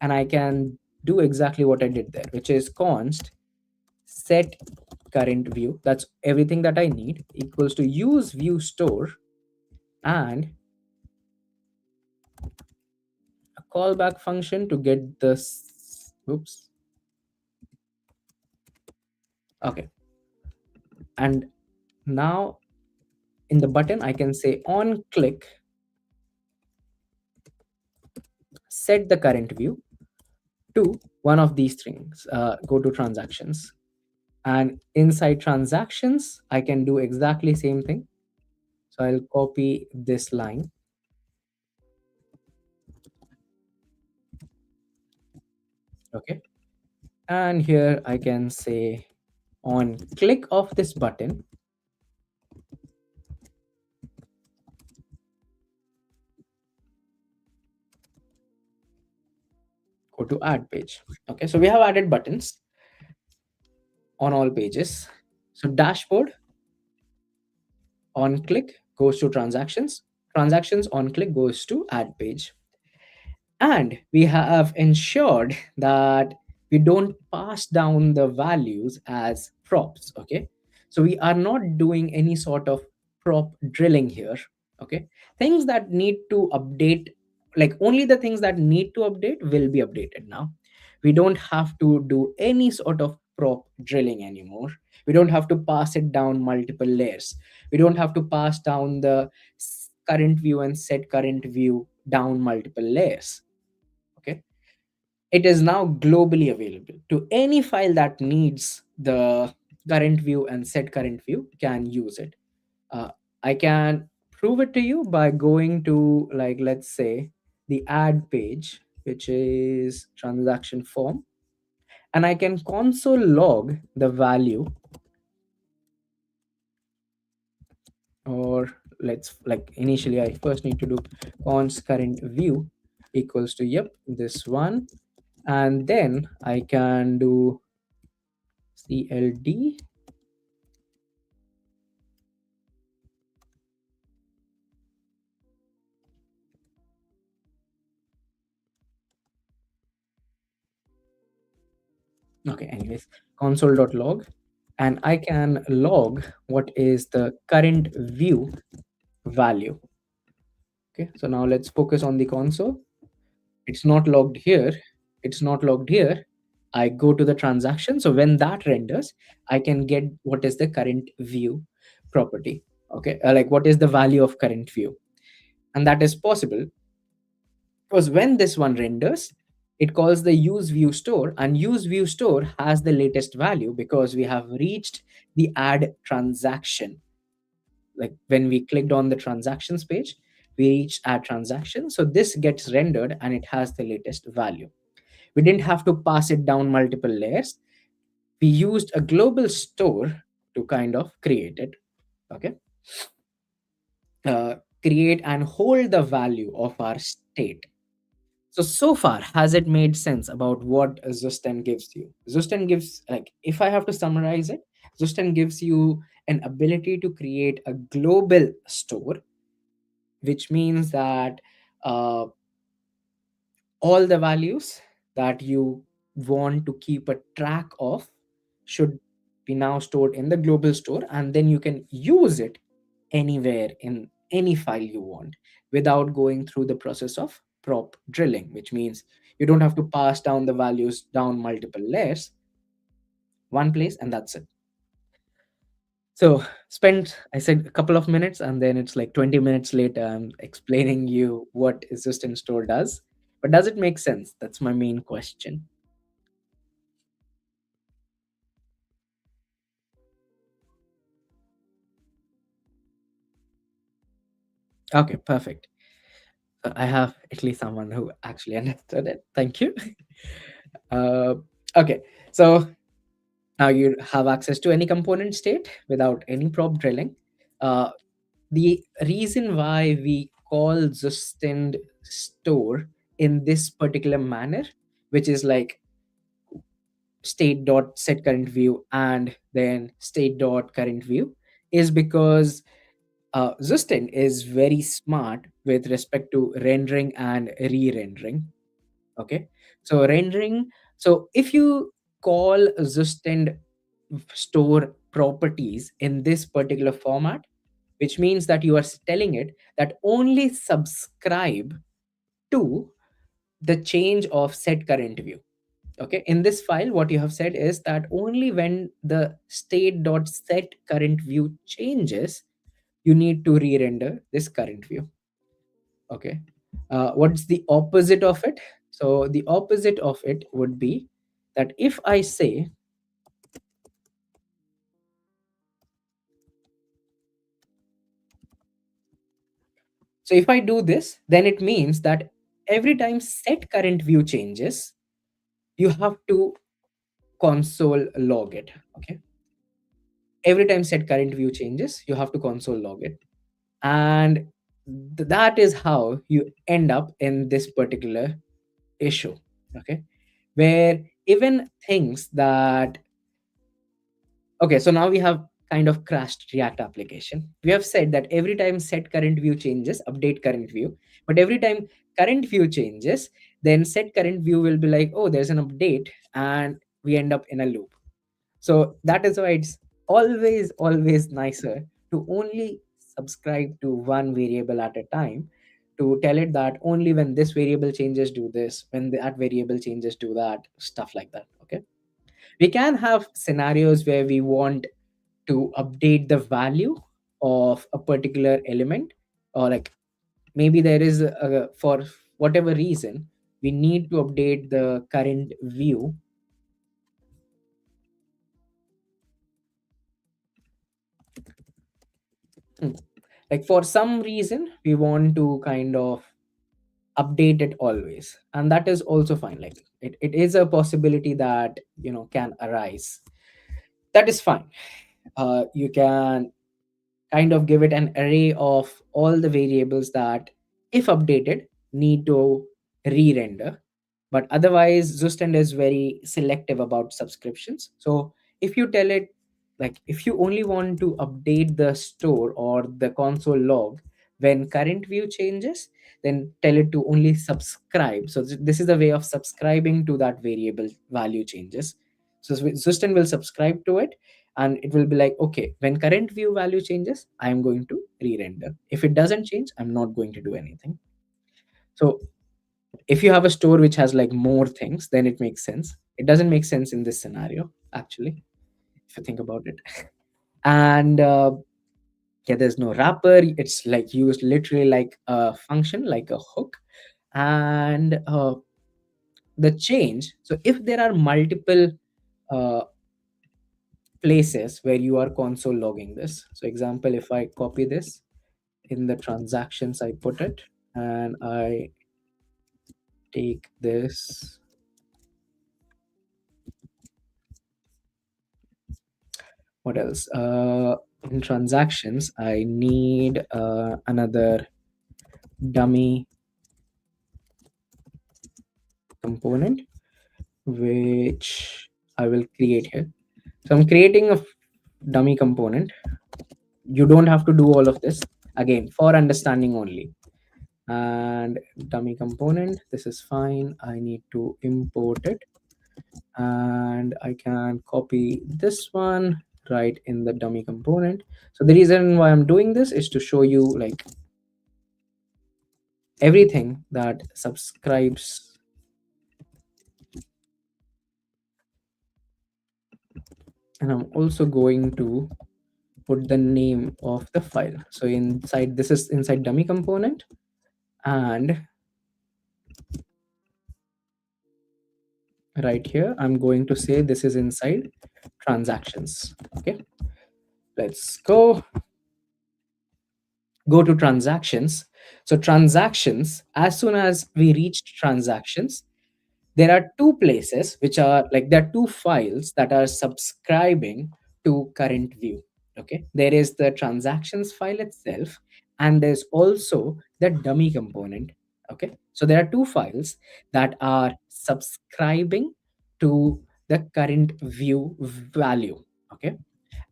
and I can do exactly what I did there, which is const set current view. That's everything that I need, equals to use view store and a callback function to get this. Oops. Okay. And now in the button, I can say on click, set the current view to one of these things, go to transactions. And inside transactions, I can do exactly same thing. So I'll copy this line. Okay. And here I can say on click of this button, go to add page. Okay. So we have added buttons on all pages. So dashboard on click goes to transactions. Transactions on click goes to add page. And we have ensured that we don't pass down the values as props. Okay. So we are not doing any sort of prop drilling here. Okay. Things that need to update, like only the things that need to update will be updated now. We don't have to do any sort of prop drilling anymore. We don't have to pass it down multiple layers. We don't have to pass down the current view and set current view down multiple layers. Okay. It is now globally available to any file that needs the current view and set current view can use it. uh, I can prove it to you by going to, like, let's say the add page, which is transaction form, and I can console log the value, or let's like initially I first need to do const current view equals to, yep, this one, and then I can do cld. Okay, anyways, console.log, and I can log what is the current view value. Okay, so now let's focus on the console. It's not logged here. It's not logged here. I go to the transaction. So when that renders, I can get what is the current view property. Okay, like what is the value of current view. And that is possible because when this one renders, it calls the use view store, and use view store has the latest value because we have reached the add transaction. Like when we clicked on the transactions page, we reached add transaction. So this gets rendered and it has the latest value. We didn't have to pass it down multiple layers. We used a global store to kind of create it. Okay. Create and hold the value of our state. So far, has it made sense about what Zusten gives you? Zusten gives, like, if I have to summarize it, Zusten gives you an ability to create a global store, which means that uh, all the values that you want to keep a track of should be now stored in the global store, and then you can use it anywhere in any file you want without going through the process of prop drilling, which means you don't have to pass down the values down multiple layers, one place, and that's it. So spend, I said, a couple of minutes, and then it's like 20 minutes later I'm explaining you what existing store does. But does it make sense? That's my main question. Okay, perfect. I have at least someone who actually understood it. Thank you. uh, okay, so now you have access to any component state without any prop drilling. uh, the reason why we call Zustand store in this particular manner, which is like state dot set current view and then state dot current view, is because Zustand is very smart with respect to rendering and re-rendering. Okay, so rendering. So if you call Zustand store properties in this particular format, which means that you are telling it that only subscribe to the change of set current view. Okay, in this file what you have said is that only when the state dot set current view changes, you need to re-render this current view. Okay, what's the opposite of it? So the opposite of it would be that if I say, so if I do this, then it means that every time set current view changes, you have to console log it. Okay, every time set current view changes, you have to console log it, and that is how you end up in this particular issue. Okay, where even things that, okay, so now we have kind of crashed React application. We have said that every time set current view changes, update current view. But every time current view changes, then set current view will be like, oh, there's an update, and we end up in a loop. So that is why it's always nicer to only subscribe to one variable at a time, to tell it that only when this variable changes, do this, when that variable changes, do that, stuff like that. Okay, we can have scenarios where we want to update the value of a particular element, or like maybe there is for whatever reason we need to update the current view. Hmm. Like for some reason we want to kind of update it always, and that is also fine. Like it is a possibility that can arise. That is fine. You can kind of give it an array of all the variables that, if updated, need to re-render. But otherwise, Zustand is very selective about subscriptions. So if you tell it, like if you only want to update the store or the console log when current view changes, then tell it to only subscribe. So this is a way of subscribing to that variable value changes. So Zustand will subscribe to it, and it will be like, okay, when current view value changes, I am going to re-render. If it doesn't change, I'm not going to do anything. So if you have a store which has like more things, then it makes sense. It doesn't make sense in this scenario, actually, if you think about it. And yeah, there's no wrapper. It's like used literally like a function, like a hook. And the change, so if there are multiple uh, places where you are console logging this, so example, if I copy this, in the transactions I put it, and I take this. What else? In transactions, I need another dummy component, which I will create here. So I'm creating a dummy component. You don't have to do all of this, again, for understanding only. And dummy component, this is fine. I need to import it, and I can copy this one right in the dummy component. So the reason why I'm doing this is to show you like everything that subscribes. And I'm also going to put the name of the file. So inside, this is inside dummy component, and right here I'm going to say this is inside transactions. Okay, let's go to transactions. So transactions, as soon as we reach transactions, there are two places which are like, there are two files that are subscribing to current view. Okay, there is the transactions file itself, and there's also the dummy component. Okay, so there are two files that are subscribing to the current view value. Okay,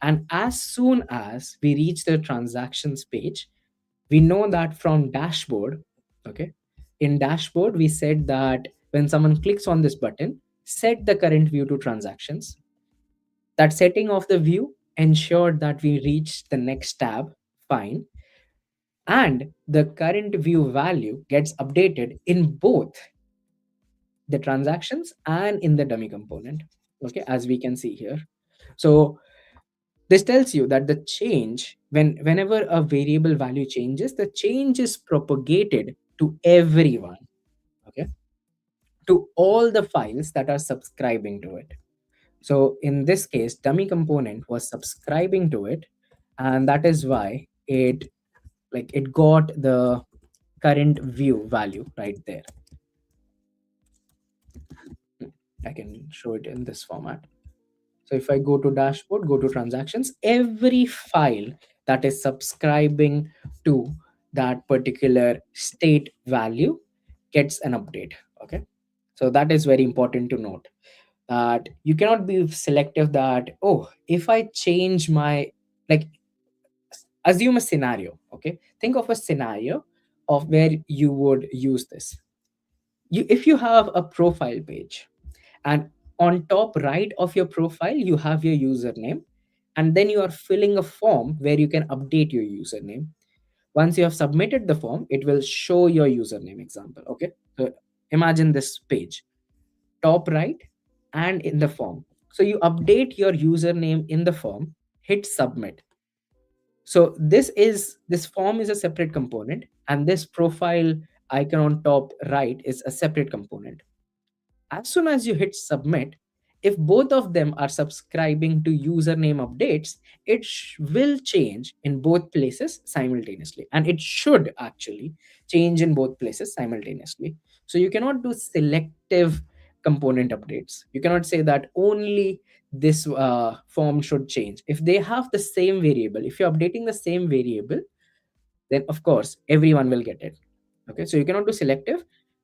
and as soon as we reach the transactions page, we know that from dashboard. Okay, in dashboard we said that when someone clicks on this button, set the current view to transactions. That setting of the view ensured that we reach the next tab fine, and the current view value gets updated in both the transactions and in the dummy component. Okay, as we can see here. So this tells you that the change, whenever a variable value changes, the change is propagated to everyone. Okay, to all the files that are subscribing to it. So in this case, dummy component was subscribing to it, and that is why it got the current view value right there. I can show it in this format. So if I go to dashboard, go to transactions, every file that is subscribing to that particular state value gets an update. Okay, so that is very important to note, that you cannot be selective that, oh, if I change my, like, assume a scenario. Okay, think of a scenario of where you would use this. If you have a profile page, and on top right of your profile you have your username, and then you are filling a form where you can update your username. Once you have submitted the form, it will show your username example. Okay, so imagine this page, top right and in the form. So you update your username in the form, hit submit. So this form is a separate component, and this profile icon on top right is a separate component. As soon as you hit submit, if both of them are subscribing to username updates, it will change in both places simultaneously, and it should actually change in both places simultaneously. So you cannot do selective component updates. You cannot say that only this form should change. If they have the same variable, if you're updating the same variable, then of course everyone will get it. Okay, so you cannot do selective,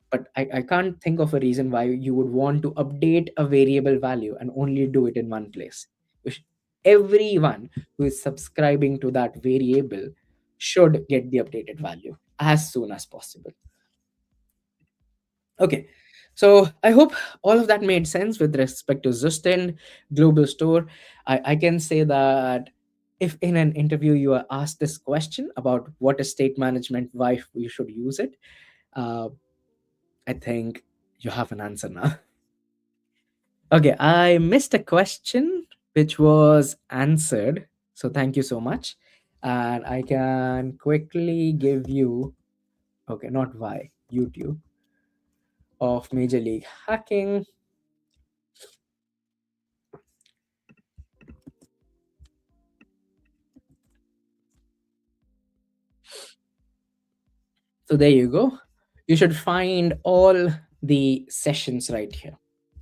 but I can't think of a reason why you would want to update a variable value and only do it in one place. You sh- Everyone who is subscribing to that variable should get the updated value as soon as possible. Okay, so I hope all of that made sense with respect to Zustin Global Store. I can say that if in an interview you are asked this question about what is state management, why we should use it, uh, I think you have an answer now. Okay, I missed a question which was answered. So thank you so much. And I can quickly give you, okay, not why, YouTube of Major League Hacking. So there you go. You should find all the sessions right here.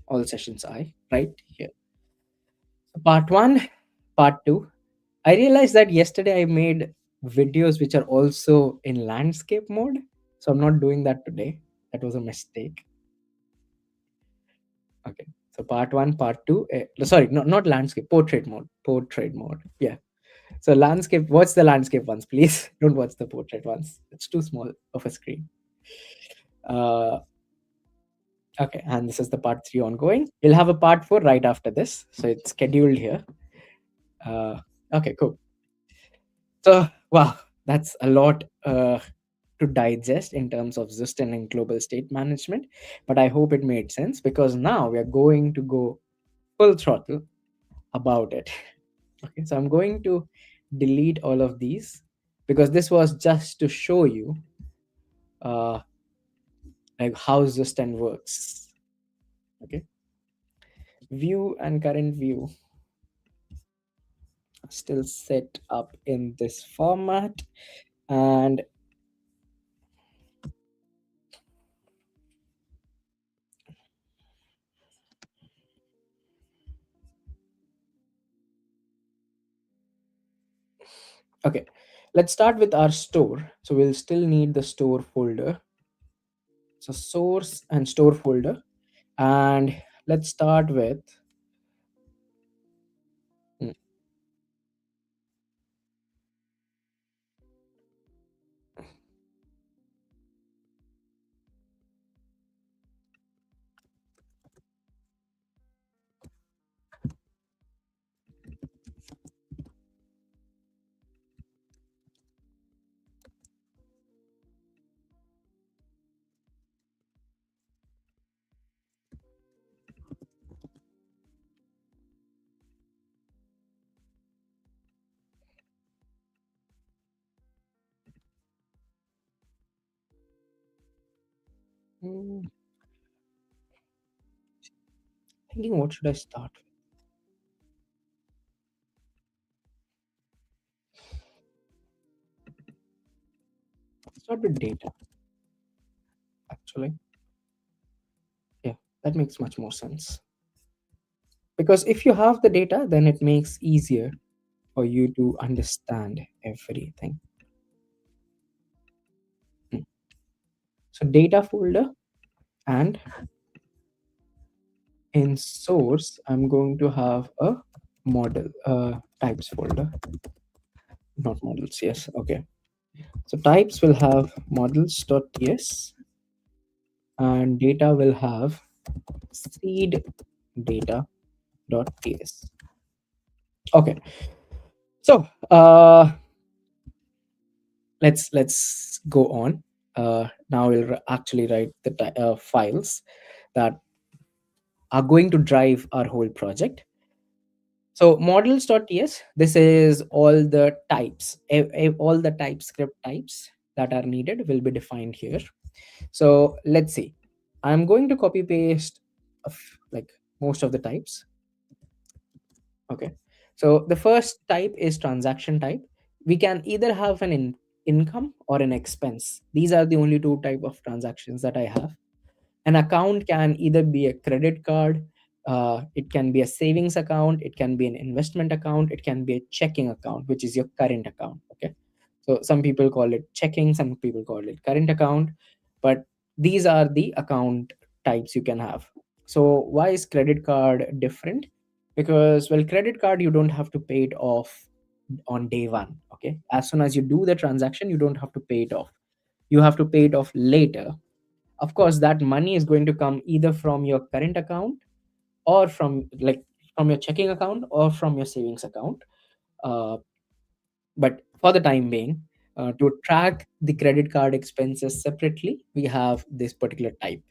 All sessions I right here. Part one, part two. I realized that yesterday I made videos which are also in landscape mode. So I'm not doing that today. That was a mistake. Okay. So part one, part two. Sorry, not landscape, portrait mode. Portrait mode. Yeah. So landscape, watch the landscape ones, please. Don't watch the portrait ones. It's too small of a screen. Uh, Okay, and this is the part three ongoing. We'll have a part four right after this. So it's scheduled here. Uh, okay, cool. So, wow, that's a lot to digest in terms of Zustin and global state management. But I hope it made sense because now we are going to go full throttle about it. Okay, so I'm going to delete all of these because this was just to show you uh, like how Zustin works. Okay, view and current view still set up in this format. And okay, let's start with our store. So we'll still need the store folder. So source and store folder. And let's start with hmm, hmm, thinking what should I start with? Start with data, actually. Yeah, that makes much more sense. Because if you have the data, then it makes easier for you to understand everything. Hmm. So data folder, and in source, I'm going to have a model types folder, not models. Yes. Okay. So types will have models.ts and data will have seed data.ts. Okay. So let's go on. Now we'll actually write the files that are going to drive our whole project. So models.ts, this is all the types, all the TypeScript types that are needed will be defined here. So let's see. I'm going to copy paste like most of the types. Okay. So the first type is transaction type. We can either have an income or an expense. These are the only two type of transactions that I have. An account can either be a credit card, it can be a savings account, it can be an investment account, it can be a checking account, which is your current account. Okay. So some people call it checking, some people call it current account, but these are the account types you can have. So why is credit card different? Because, well, credit card, you don't have to pay it off on day one. Okay. As soon as you do the transaction, you don't have to pay it off. You have to pay it off later. Of course, that money is going to come either from your current account or from your checking account or from your savings account. Uh, but for the time being, to track the credit card expenses separately, we have this particular type.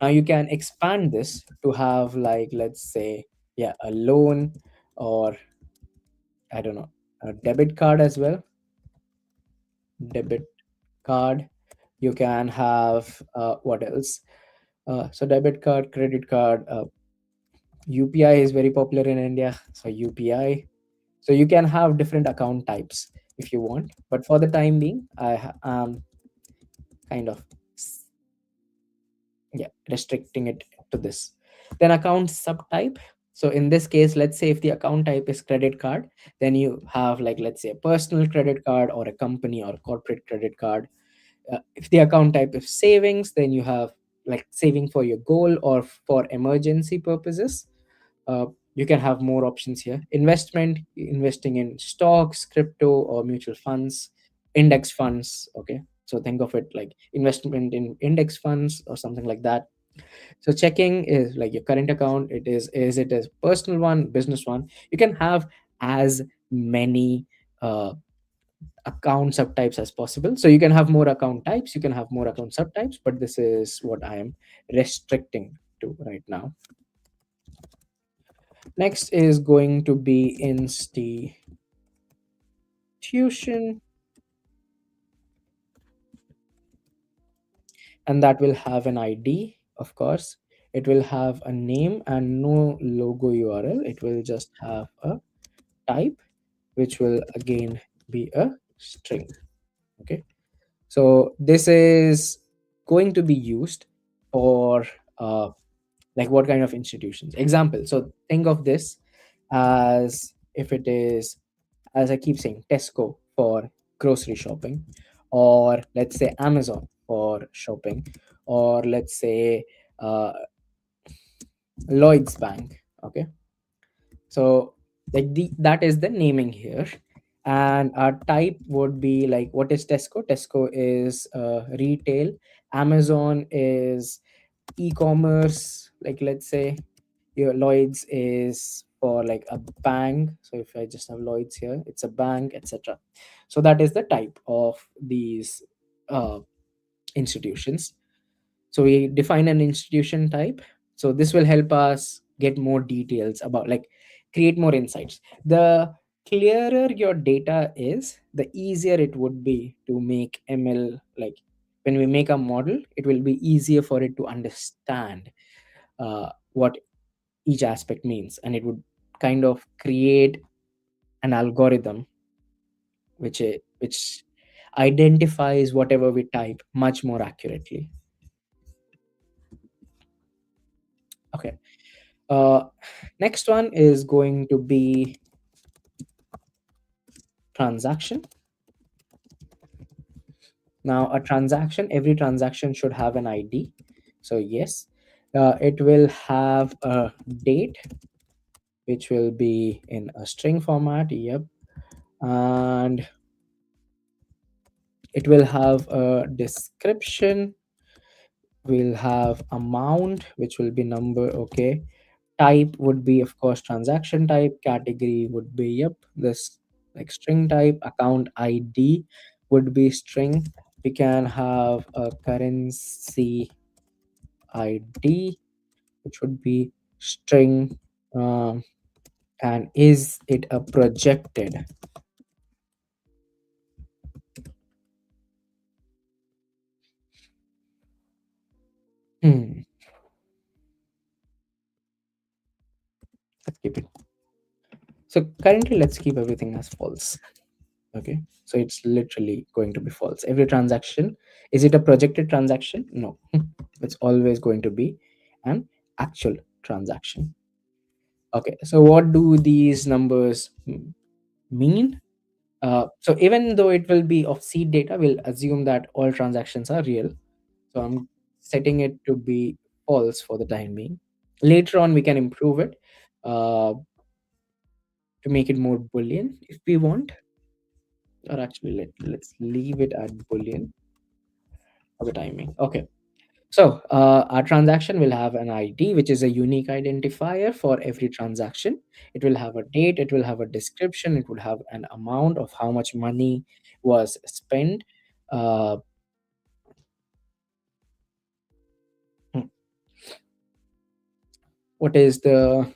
Now you can expand this to have, like, let's say, yeah, a loan, or I don't know, a debit card as well. Debit card. You can have, what else? So debit card, credit card, UPI is very popular in India. So UPI. So you can have different account types if you want. But for the time being, am kind of, yeah, restricting it to this. Then account subtype. So in this case, let's say if the account type is credit card, then you have, like, let's say, a personal credit card or a company or corporate credit card. If the account type is savings, then you have, like, saving for your goal or for emergency purposes. uh, you can have more options here. Investment, investing in stocks, crypto, or mutual funds. Index funds. Okay, so think of it like investment in index funds or something like that. So checking is like your current account. Is it a personal one, business one? You can have as many uh, account subtypes as possible. So you can have more account types, you can have more account subtypes, but this is what I am restricting to right now. Next is going to be institution, and that will have an ID, of course. It will have a name and no logo URL. It will just have a type, which will again be a string. Okay. So this is going to be used for, like, what kind of institutions? Example. So think of this as if it is, as I keep saying, Tesco for grocery shopping, or let's say Amazon for shopping, or let's say uh, Lloyd's Bank. Okay, so, like, that is the naming here, and our type would be like, what is Tesco? Tesco is retail. Amazon is e-commerce. Like, let's say your Lloyd's is for like a bank. So if I just have Lloyd's here, it's a bank, etc. So that is the type of these uh, institutions. So we define an institution type. So this will help us get more details about, like, create more insights. The clearer your data is, the easier it would be to make ML. Like, when we make a model, it will be easier for it to understand what each aspect means, and it would kind of create an algorithm which identifies whatever we type much more accurately. Okay. uh Next one is going to be transaction. Now, a transaction, every transaction should have an ID. So yes, it will have a date, which will be in a string format. Yep. And it will have a description. We'll have amount, which will be number. Okay. Type would be, of course, transaction type. Category would be, yep, this, like, string type. Account ID would be string. We can have a currency ID, which would be string. And is it a projected? Hmm. keep it. So currently, let's keep everything as false. Okay. So it's literally going to be false. Every transaction, is it a projected transaction? No. It's always going to be an actual transaction. Okay. So what do these numbers mean? So even though it will be of seed data, we'll assume that all transactions are real. So I'm setting it to be false for the time being. Later on, we can improve it to make it more Boolean if we want, or actually let's leave it at Boolean for the timing. Okay. So our transaction will have an ID, which is a unique identifier for every transaction. It will have a date, it will have a description, it would have an amount of how much money was spent. Uh, hmm, what is the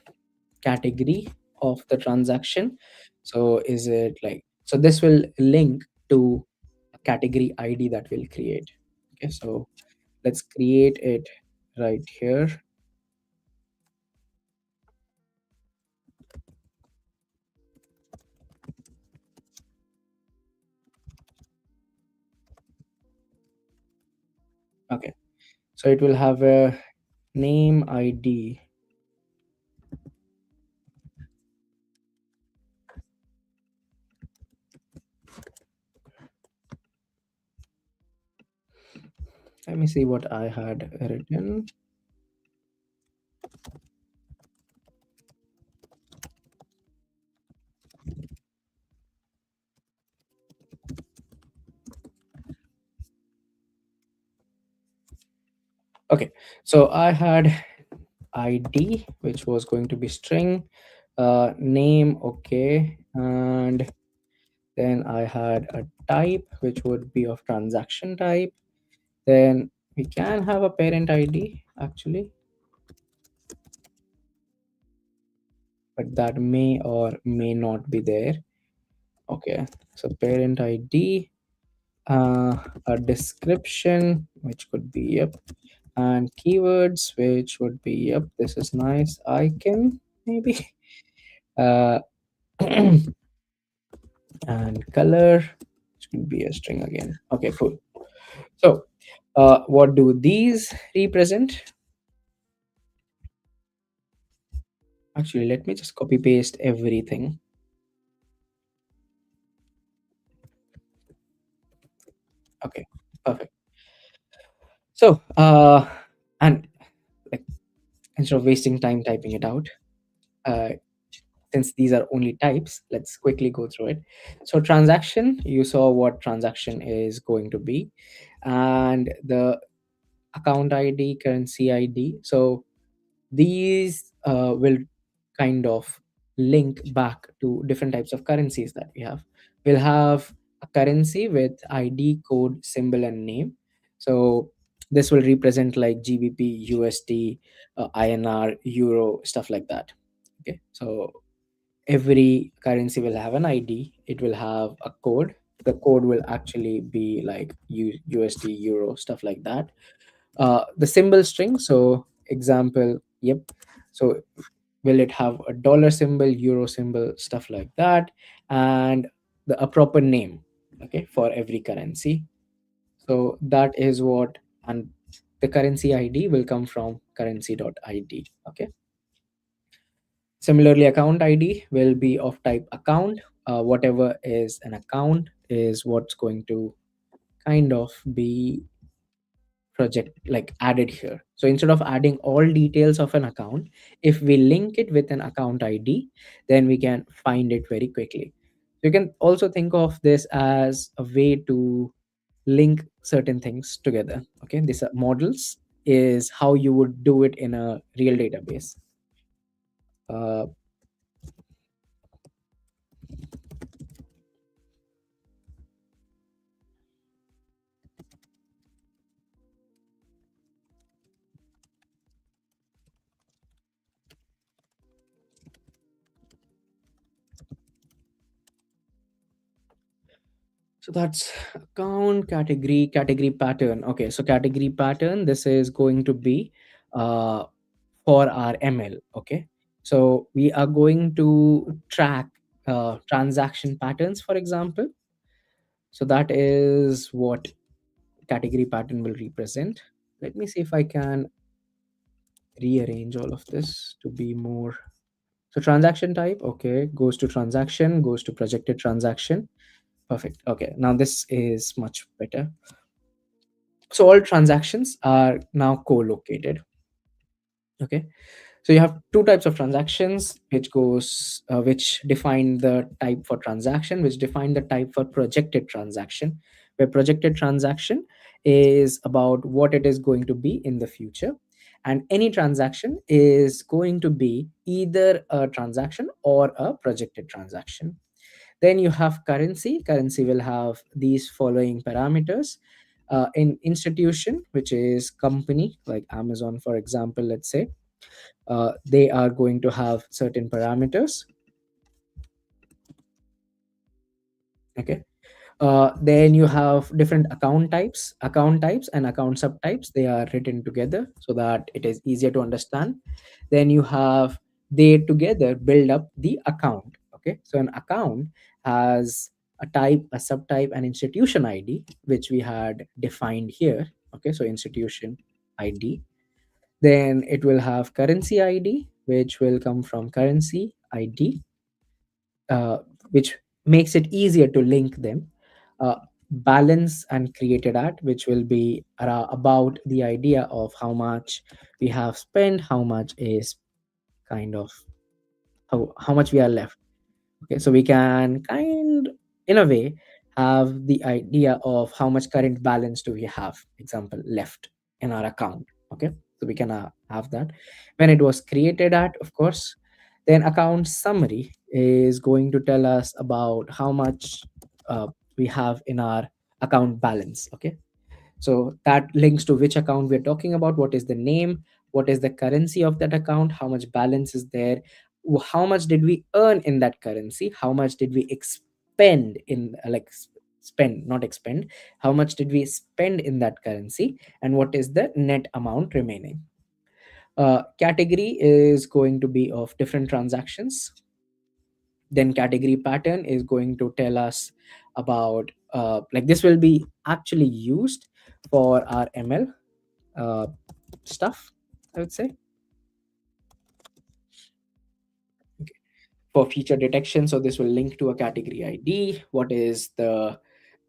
category of the transaction? So is it like, so this will link to a category ID that we'll create. Okay, so let's create it right here. Okay, so it will have a name ID. Let me see what I had written. Okay, so I had ID, which was going to be string, name, okay, and then I had a type, which would be of transaction type. Then we can have a parent ID actually, but that may or may not be there. Okay, so parent ID, a description, which could be yep, and keywords, which would be yep, this is nice. Icon maybe, uh, and color, which could be a string again. Okay, cool. So, what do these represent? Actually, let me just copy paste everything. Okay, perfect. So, and like instead of wasting time typing it out, uh, since these are only types, let's quickly go through it. So, transaction, you saw what transaction is going to be, and the account ID, currency ID. So, these will kind of link back to different types of currencies that we have. We'll have a currency with ID, code, symbol, and name. So this will represent like GBP, USD, INR, Euro, stuff like that. Okay, so every currency will have an ID. It will have a code. The code will actually be like USD, Euro, stuff like that. The symbol string. So example, yep. So will it have a dollar symbol, euro symbol, stuff like that, and a proper name, okay, for every currency. So that is what, and the currency ID will come from currency.id. Okay. Similarly, account ID will be of type account. Whatever is an account is what's going to kind of be project like added here. So instead of adding all details of an account, if we link it with an account ID, then we can find it very quickly. You can also think of this as a way to link certain things together. Okay, these are models, is how you would do it in a real database. uh, so that's account, category pattern. Okay, so category pattern, this is going to be uh, for our ML. Okay, So we are going to track transaction patterns, for example. So that is what category pattern will represent. Let me see if I can rearrange all of this to be more. So transaction type, okay, goes to transaction, goes to projected transaction. Perfect. Okay, now this is much better. So all transactions are now co-located. Okay, so you have two types of transactions, which define the type for transaction, which define the type for projected transaction, where projected transaction is about what it is going to be in the future, and any transaction is going to be either a transaction or a projected transaction. Then you have currency. Currency will have these following parameters. In institution, which is company like Amazon, for example, let's say, they are going to have certain parameters. Okay. Then you have different account types and account subtypes. They are written together so that it is easier to understand. Then you have, they together build up the account. Okay, so an account has a type, a subtype, and institution ID, which we had defined here. Okay, so institution ID. Then it will have currency ID, which will come from currency ID, uh, which makes it easier to link them. Balance and created at, which will be about the idea of how much we have spent, how much is kind of how much we are left. Okay, so we can in a way have the idea of how much current balance do we have, example, left in our account. Okay, so we can have that when it was created at, of course. Then account summary is going to tell us about how much we have in our account balance. Okay, so that links to which account we're talking about, what is the name, what is the currency of that account, how much balance is there, how much did we earn in that currency, how much did we expend in spend, not expend, how much did we spend in that currency, and what is the net amount remaining. Category is going to be of different transactions. Then category pattern is going to tell us about this will be actually used for our ML uh, stuff, I would say. Okay. For feature detection, so this will link to a category ID. What is the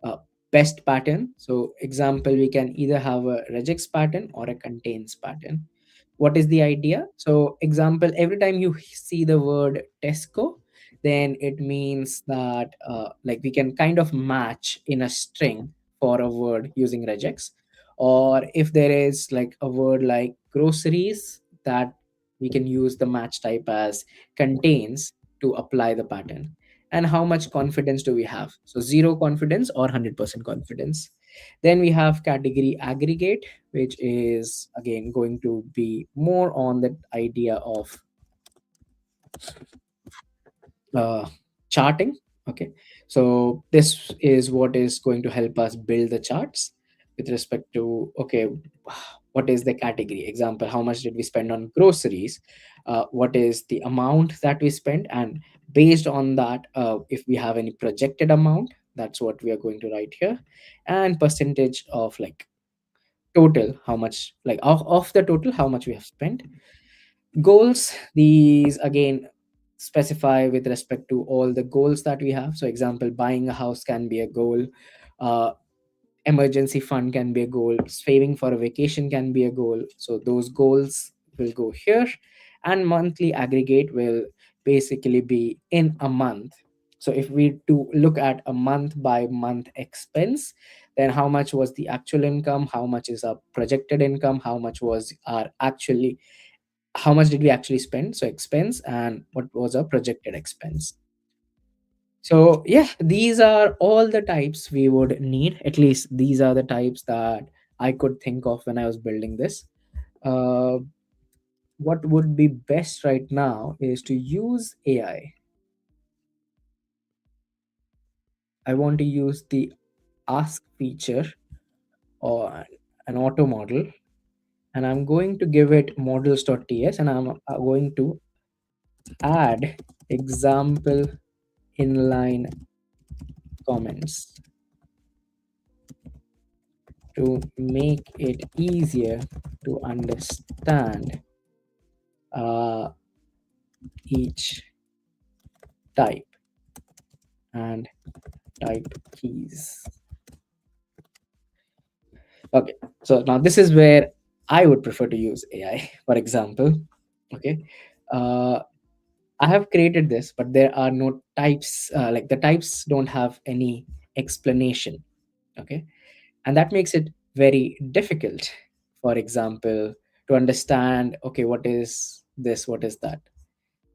uh, best pattern? So example, we can either have a regex pattern or a contains pattern. What is the idea? So example, every time you see the word Tesco, then it means that we can kind of match in a string for a word using regex. Or if there is like a word like groceries, that we can use the match type as contains to apply the pattern. And how much confidence do we have? So zero confidence or 100% confidence. Then we have category aggregate, which is again going to be more on the idea of uh, charting. Okay, so this is what is going to help us build the charts with respect to, okay, what is the category, example, how much did we spend on groceries, what is the amount that we spent, and based on that, if we have any projected amount, that's what we are going to write here. And percentage of total, how much, of the total, how much we have spent. Goals, these again specify with respect to all the goals that we have. So example, buying a house can be a goal, uh, emergency fund can be a goal, saving for a vacation can be a goal. So those goals will go here. And monthly aggregate will basically be in a month. So if we do look at a month by month expense, then how much was the actual income, how much is our projected income, how much did we actually spend, so expense, and what was our projected expense. So yeah, these are all the types we would need. At least these are the types that I could think of when I was building this. uh, what would be best right now is to use AI. I want to use the ask feature or an auto model, and I'm going to give it models.ts, and I'm going to add example inline comments to make it easier to understand uh, each type and type keys. Okay, so now this is where I would prefer to use AI. For example, okay, uh, I have created this, but there are no types. Like the types don't have any explanation. Okay, and that makes it very difficult. For example, to understand. Okay, what is this? What is that?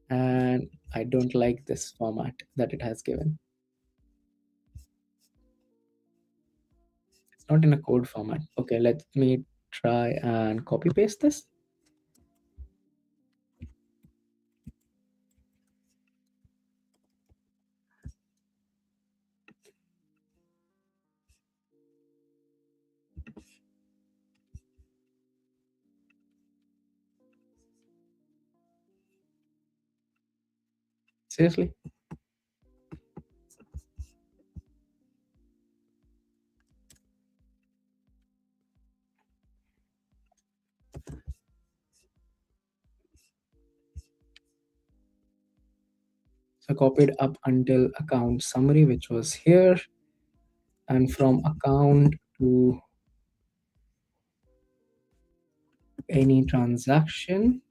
And I don't like this format that it has given. It's not in a code format. Okay, let me try and copy paste this. Seriously. So copied up until account summary, which was here, and from account to any transaction,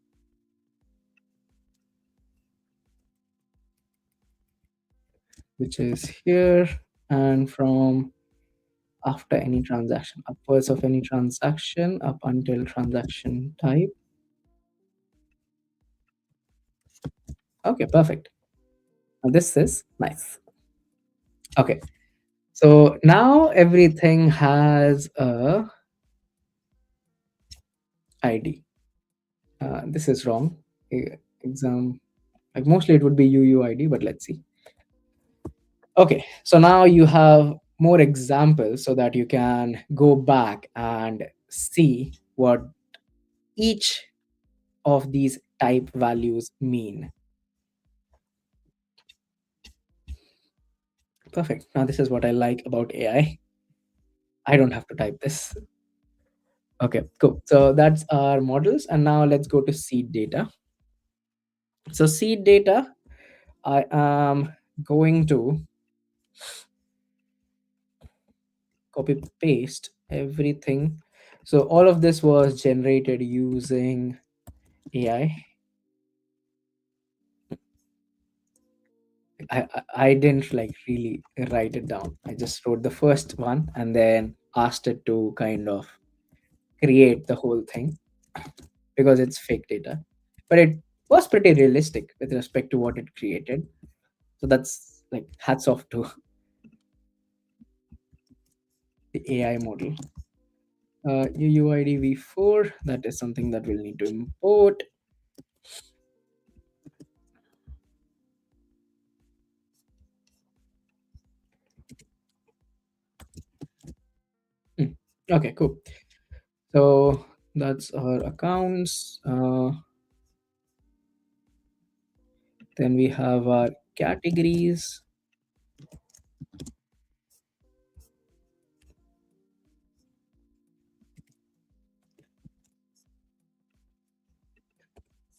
which is here, and from after any transaction, upwards of any transaction, up until transaction type. Okay, perfect. Now this is nice. Okay, so now everything has a ID. This is wrong. Exam, like mostly it would be UUID, but let's see. Okay, so now you have more examples so that you can go back and see what each of these type values mean. Perfect. Now this is what I like about AI. I don't have to type this. Okay, cool. So that's our models. And now let's go to seed data. So seed data, I am going to copy paste everything. So all of this was generated using AI. I didn't like really write it down. I just wrote the first one and then asked it to kind of create the whole thing because it's fake data. But it was pretty realistic with respect to what it created. So that's like hats off to the AI model. UUID v4, that is something that we'll need to import. Hmm, okay, cool. So that's our accounts. Then we have our categories.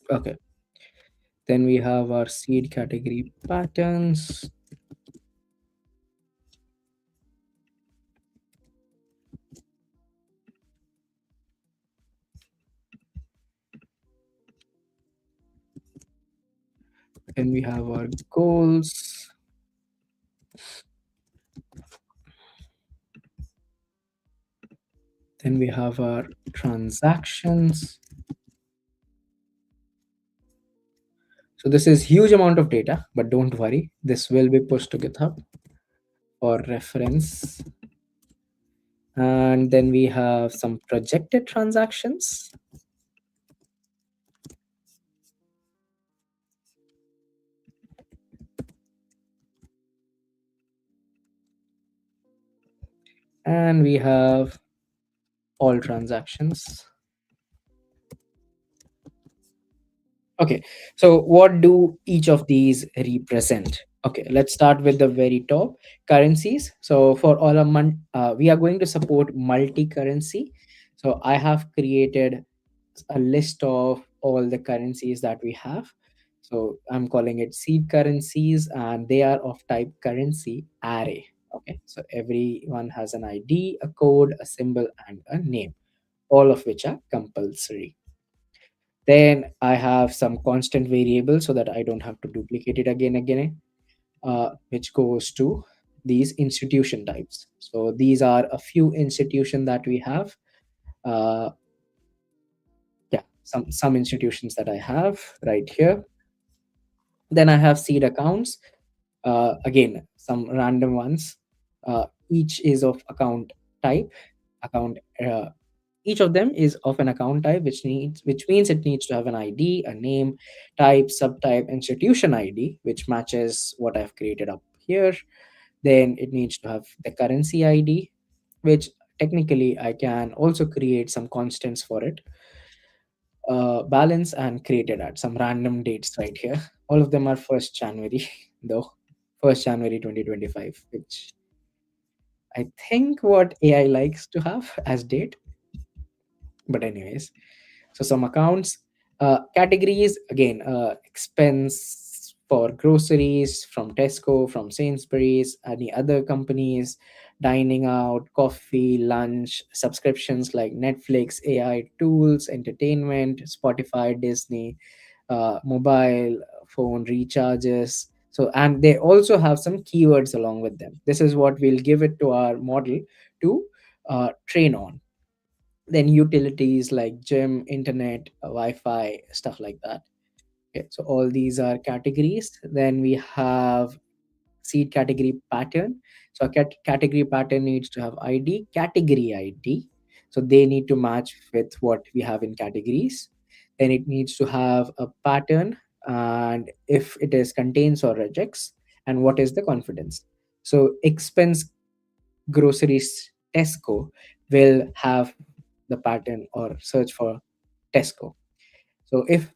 Okay. Then we have our seed category patterns. Then we have our goals. Then we have our transactions. So this is huge amount of data, but don't worry, this will be pushed to GitHub for reference. And then we have some projected transactions. And we have all transactions. Okay, so what do each of these represent? Okay, let's start with the very top, currencies. So for all of we are going to support multi-currency. So I have created a list of all the currencies that we have. So I'm calling it seed currencies, and they are of type currency array. Okay, so everyone has an ID, a code, a symbol, and a name, all of which are compulsory. Then I have some constant variable so that I don't have to duplicate it again, which goes to these institution types. So these are a few institution that we have. Uh, yeah, some institutions that I have right here. Then I have seed accounts. Again, some random ones. Each is of account type. Account. Each of them is of an account type, which means it needs to have an ID, a name, type, subtype, institution ID, which matches what I've created up here. Then it needs to have the currency ID, which technically I can also create some constants for it. Balance and created at some random dates right here. All of them are 1st January, though. 1st January 2025, which I think what AI likes to have as date. But anyways, so some accounts, categories again, expense for groceries from Tesco, from Sainsbury's, any other companies, dining out, coffee, lunch, subscriptions like Netflix, AI tools, entertainment, Spotify, Disney, mobile phone recharges. So, and they also have some keywords along with them. This is what we'll give it to our model to train on. Then utilities like gym, internet, Wi-Fi, stuff like that. Okay, so all these are categories. Then we have seed category pattern. So a category pattern needs to have ID, category ID. So they need to match with what we have in categories. Then it needs to have a pattern, and if it is contains or rejects, and what is the confidence. So expense groceries Tesco will have the pattern or search for Tesco. So if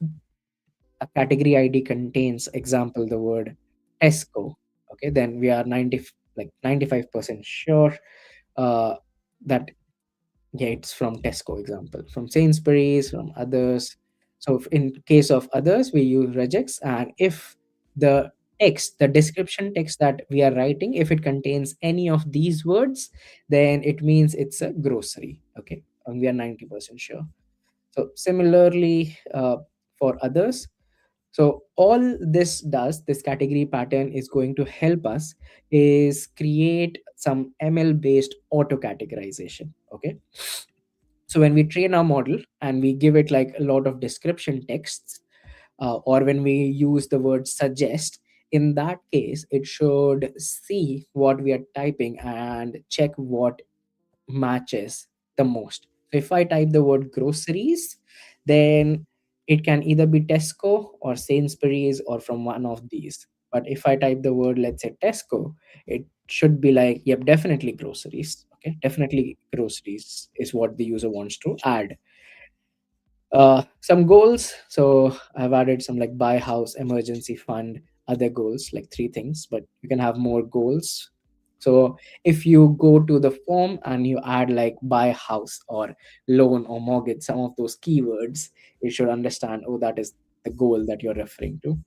a category ID contains example the word Tesco, okay, then we are 95% sure uh, that yeah, it's from Tesco example, from Sainsbury's, from others. So in case of others, we use regex, and if the text, the description text that we are writing, if it contains any of these words, then it means it's a grocery. Okay, and we are 90% sure. So similarly, for others, so all this does, this category pattern is going to help us is create some ML based auto categorization. Okay, so when we train our model and we give it like a lot of description texts, or when we use the word suggest, in that case it should see what we are typing and check what matches the most. So if I type the word groceries, then it can either be Tesco or Sainsbury's or from one of these. But if I type the word, let's say Tesco, it should be like, yep, definitely groceries. Okay, definitely groceries is what the user wants to add. Some goals. So I've added some like buy house, emergency fund, other goals, like three things, but you can have more goals. So if you go to the form and you add like buy house or loan or mortgage, some of those keywords, you should understand, oh, that is the goal that you're referring to.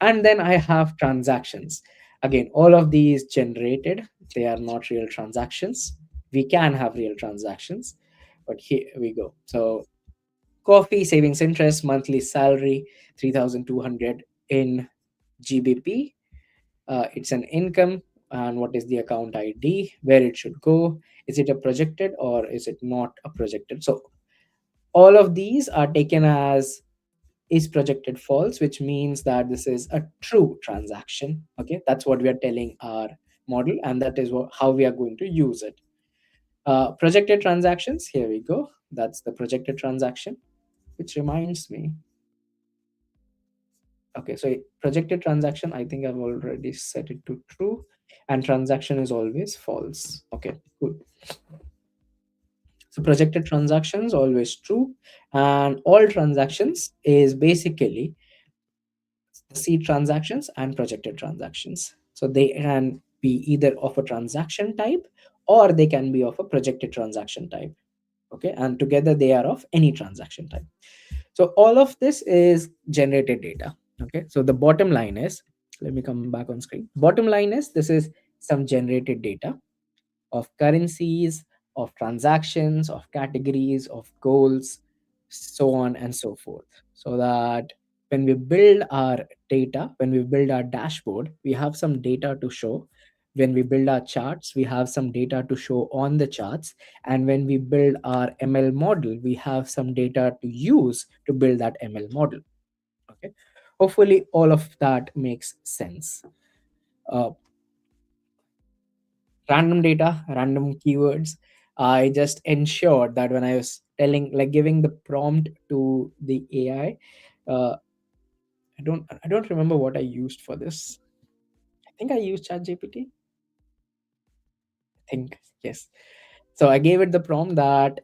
And then I have transactions. Again, all of these generated, they are not real transactions. We can have real transactions, but here we go. So coffee, savings interest, monthly salary, 3,200 in GBP. It's an income. And what is the account ID, where it should go? Is it a projected or is it not a projected? So all of these are taken as is projected false, which means that this is a true transaction. Okay, that's what we are telling our model, and that is how we are going to use it. Projected transactions, here we go. That's the projected transaction, which reminds me. Okay, so projected transaction, I think I've already set it to true, and transaction is always false. Okay, cool. So projected transactions always true, and all transactions is basically the seed transactions and projected transactions. So they can be either of a transaction type or they can be of a projected transaction type. Okay, and together they are of any transaction type. So all of this is generated data. Okay, so the bottom line is, let me come back on screen. Bottom line is, this is some generated data of currencies, of transactions, of categories, of goals, so on and so forth. So that when we build our data, when we build our dashboard, we have some data to show. When we build our charts, we have some data to show on the charts. And when we build our ML model, we have some data to use to build that ML model. Okay. Hopefully, all of that makes sense. Uh, Random data, random keywords. I just ensured that when I was telling, like giving the prompt to the AI, I don't remember what I used for this. I think I used ChatGPT. I think yes. So I gave it the prompt that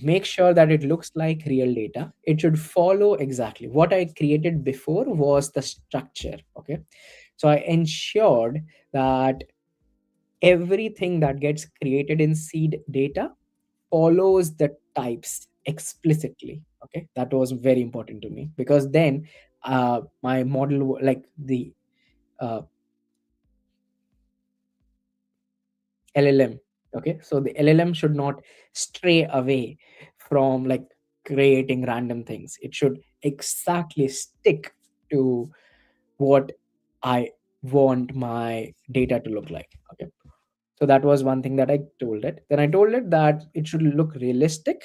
make sure that it looks like real data. It should follow exactly what I created before was the structure. Okay, so I ensured that everything that gets created in seed data follows the types explicitly. Okay, that was very important to me, because then my model like the uh, LLM. Okay, so the LLM should not stray away from like creating random things. It should exactly stick to what I want my data to look like. Okay, so that was one thing that I told it. Then I told it that it should look realistic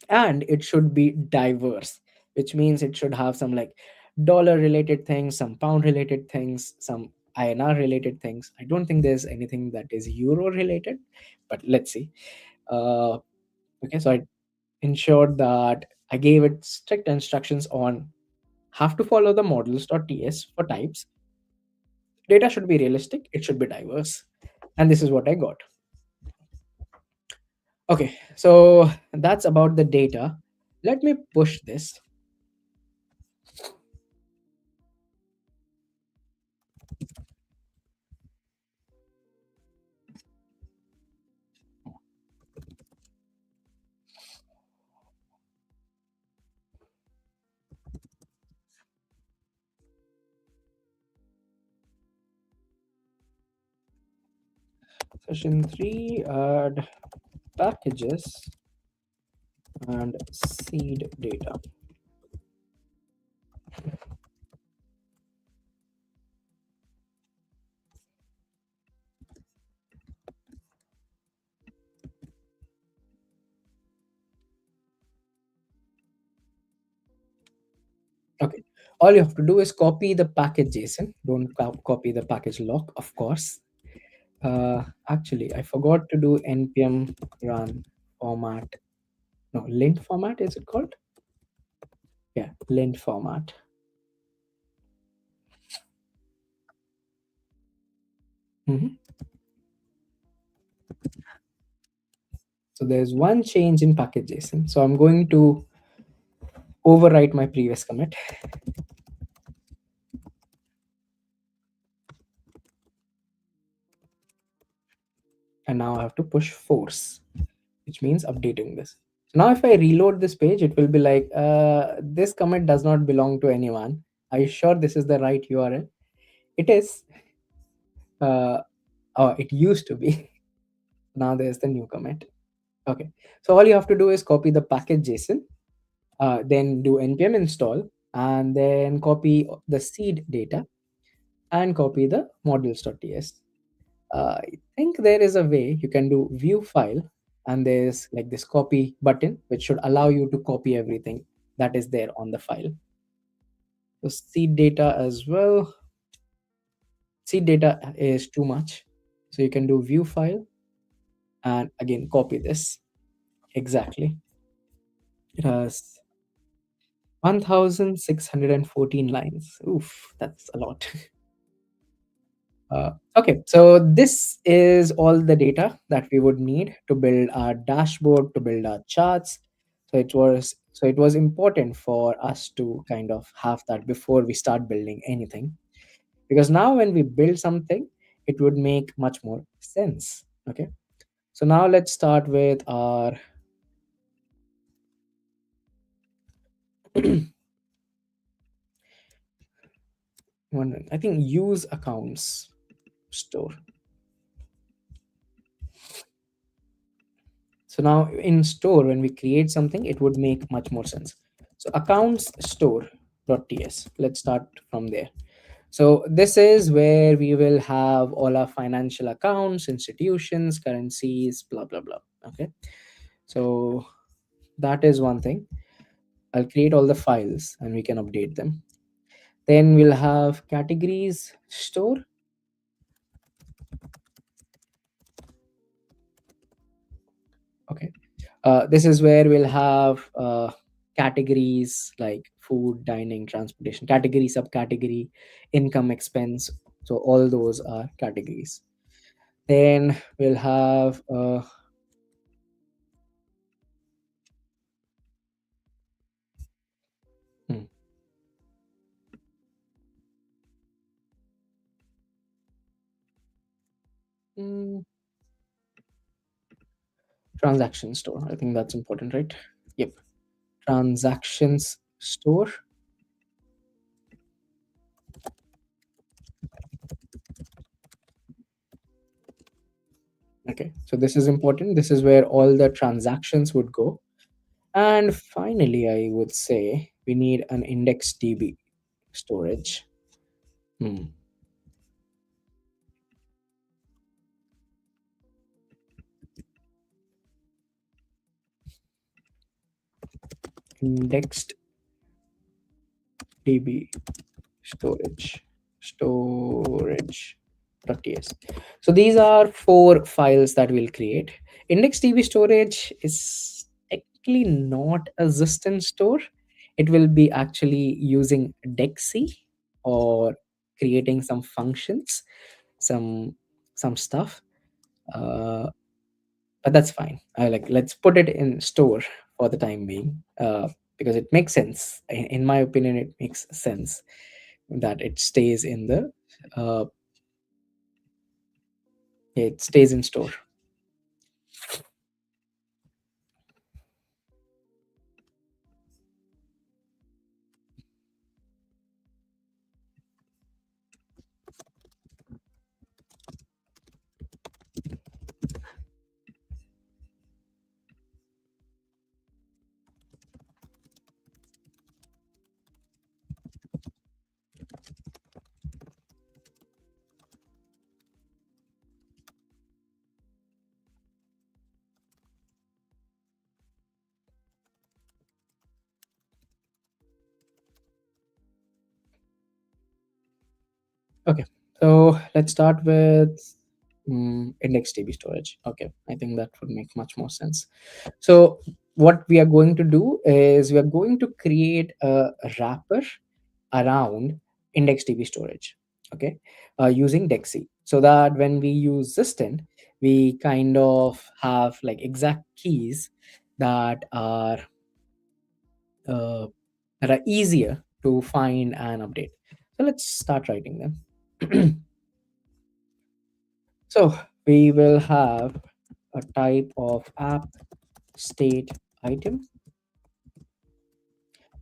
and it should be diverse, which means it should have some like dollar related things, some pound related things, some INR related things. I don't think there's anything that is euro related, but let's see. uh, okay, so I ensured that I gave it strict instructions on have to follow the models.ts for types. Data should be realistic, it should be diverse, and this is what I got. Okay, so that's about the data. Let me push this. Session 3, add packages and seed data. Okay, all you have to do is copy the package JSON. Don't copy the package lock, of course. Actually, I forgot to do npm run format. No, lint format is it called? Yeah, lint format. Mhm. So there's one change in package JSON. So I'm going to overwrite my previous commit, and now I have to push force, which means updating this. So now if I reload this page, it will be like, this commit does not belong to anyone. Are you sure this is the right URL? It is. Uh, oh, it used to be. Now there's the new commit. Okay. So all you have to do is copy the package JSON, then do npm install, and then copy the seed data and copy the models.ts. I think there is a way you can do view file, and there's like this copy button which should allow you to copy everything that is there on the file. So seed data as well. Seed data is too much. So you can do view file and again copy this. Exactly. It has 1614 lines. Oof, that's a lot. Okay, so this is all the data that we would need to build our dashboard, to build our charts. So it was important for us to kind of have that before we start building anything, because now when we build something, it would make much more sense. Okay, so now let's start with our one. I think use accounts store. So now in store, when we create something, it would make much more sense. So accounts store.ts. Let's start from there. So this is where we will have all our financial accounts, institutions, currencies, blah blah blah. Okay. So that is one thing. I'll create all the files and we can update them. Then we'll have categories store. Okay. This is where we'll have categories like food, dining, transportation, category, subcategory, income, expense. So all those are categories. Then we'll have hmm, mm, transaction store. I think that's important, right? Yep. Transactions store. Okay. So this is important. This is where all the transactions would go. And finally, I would say we need an index DB storage. Hmm. Indexed DB storage.ts. So these are four files that we'll create. Index DB storage is technically not a Ziston store. It will be actually using Dexy or creating some functions, some some stuff. Uh, but that's fine. I like let's put it in store for the time being, because it makes sense. In my opinion, it makes sense that uh, it stays in store. Okay, so let's start with index DB storage. Okay, I think that would make much more sense. So what we are going to do is we are going to create a wrapper around index DB storage. Okay, using Dexy, so that when we use Ziston, we kind of have like exact keys that are uh, that are easier to find and update. So let's start writing them. So we will have a type of app state item.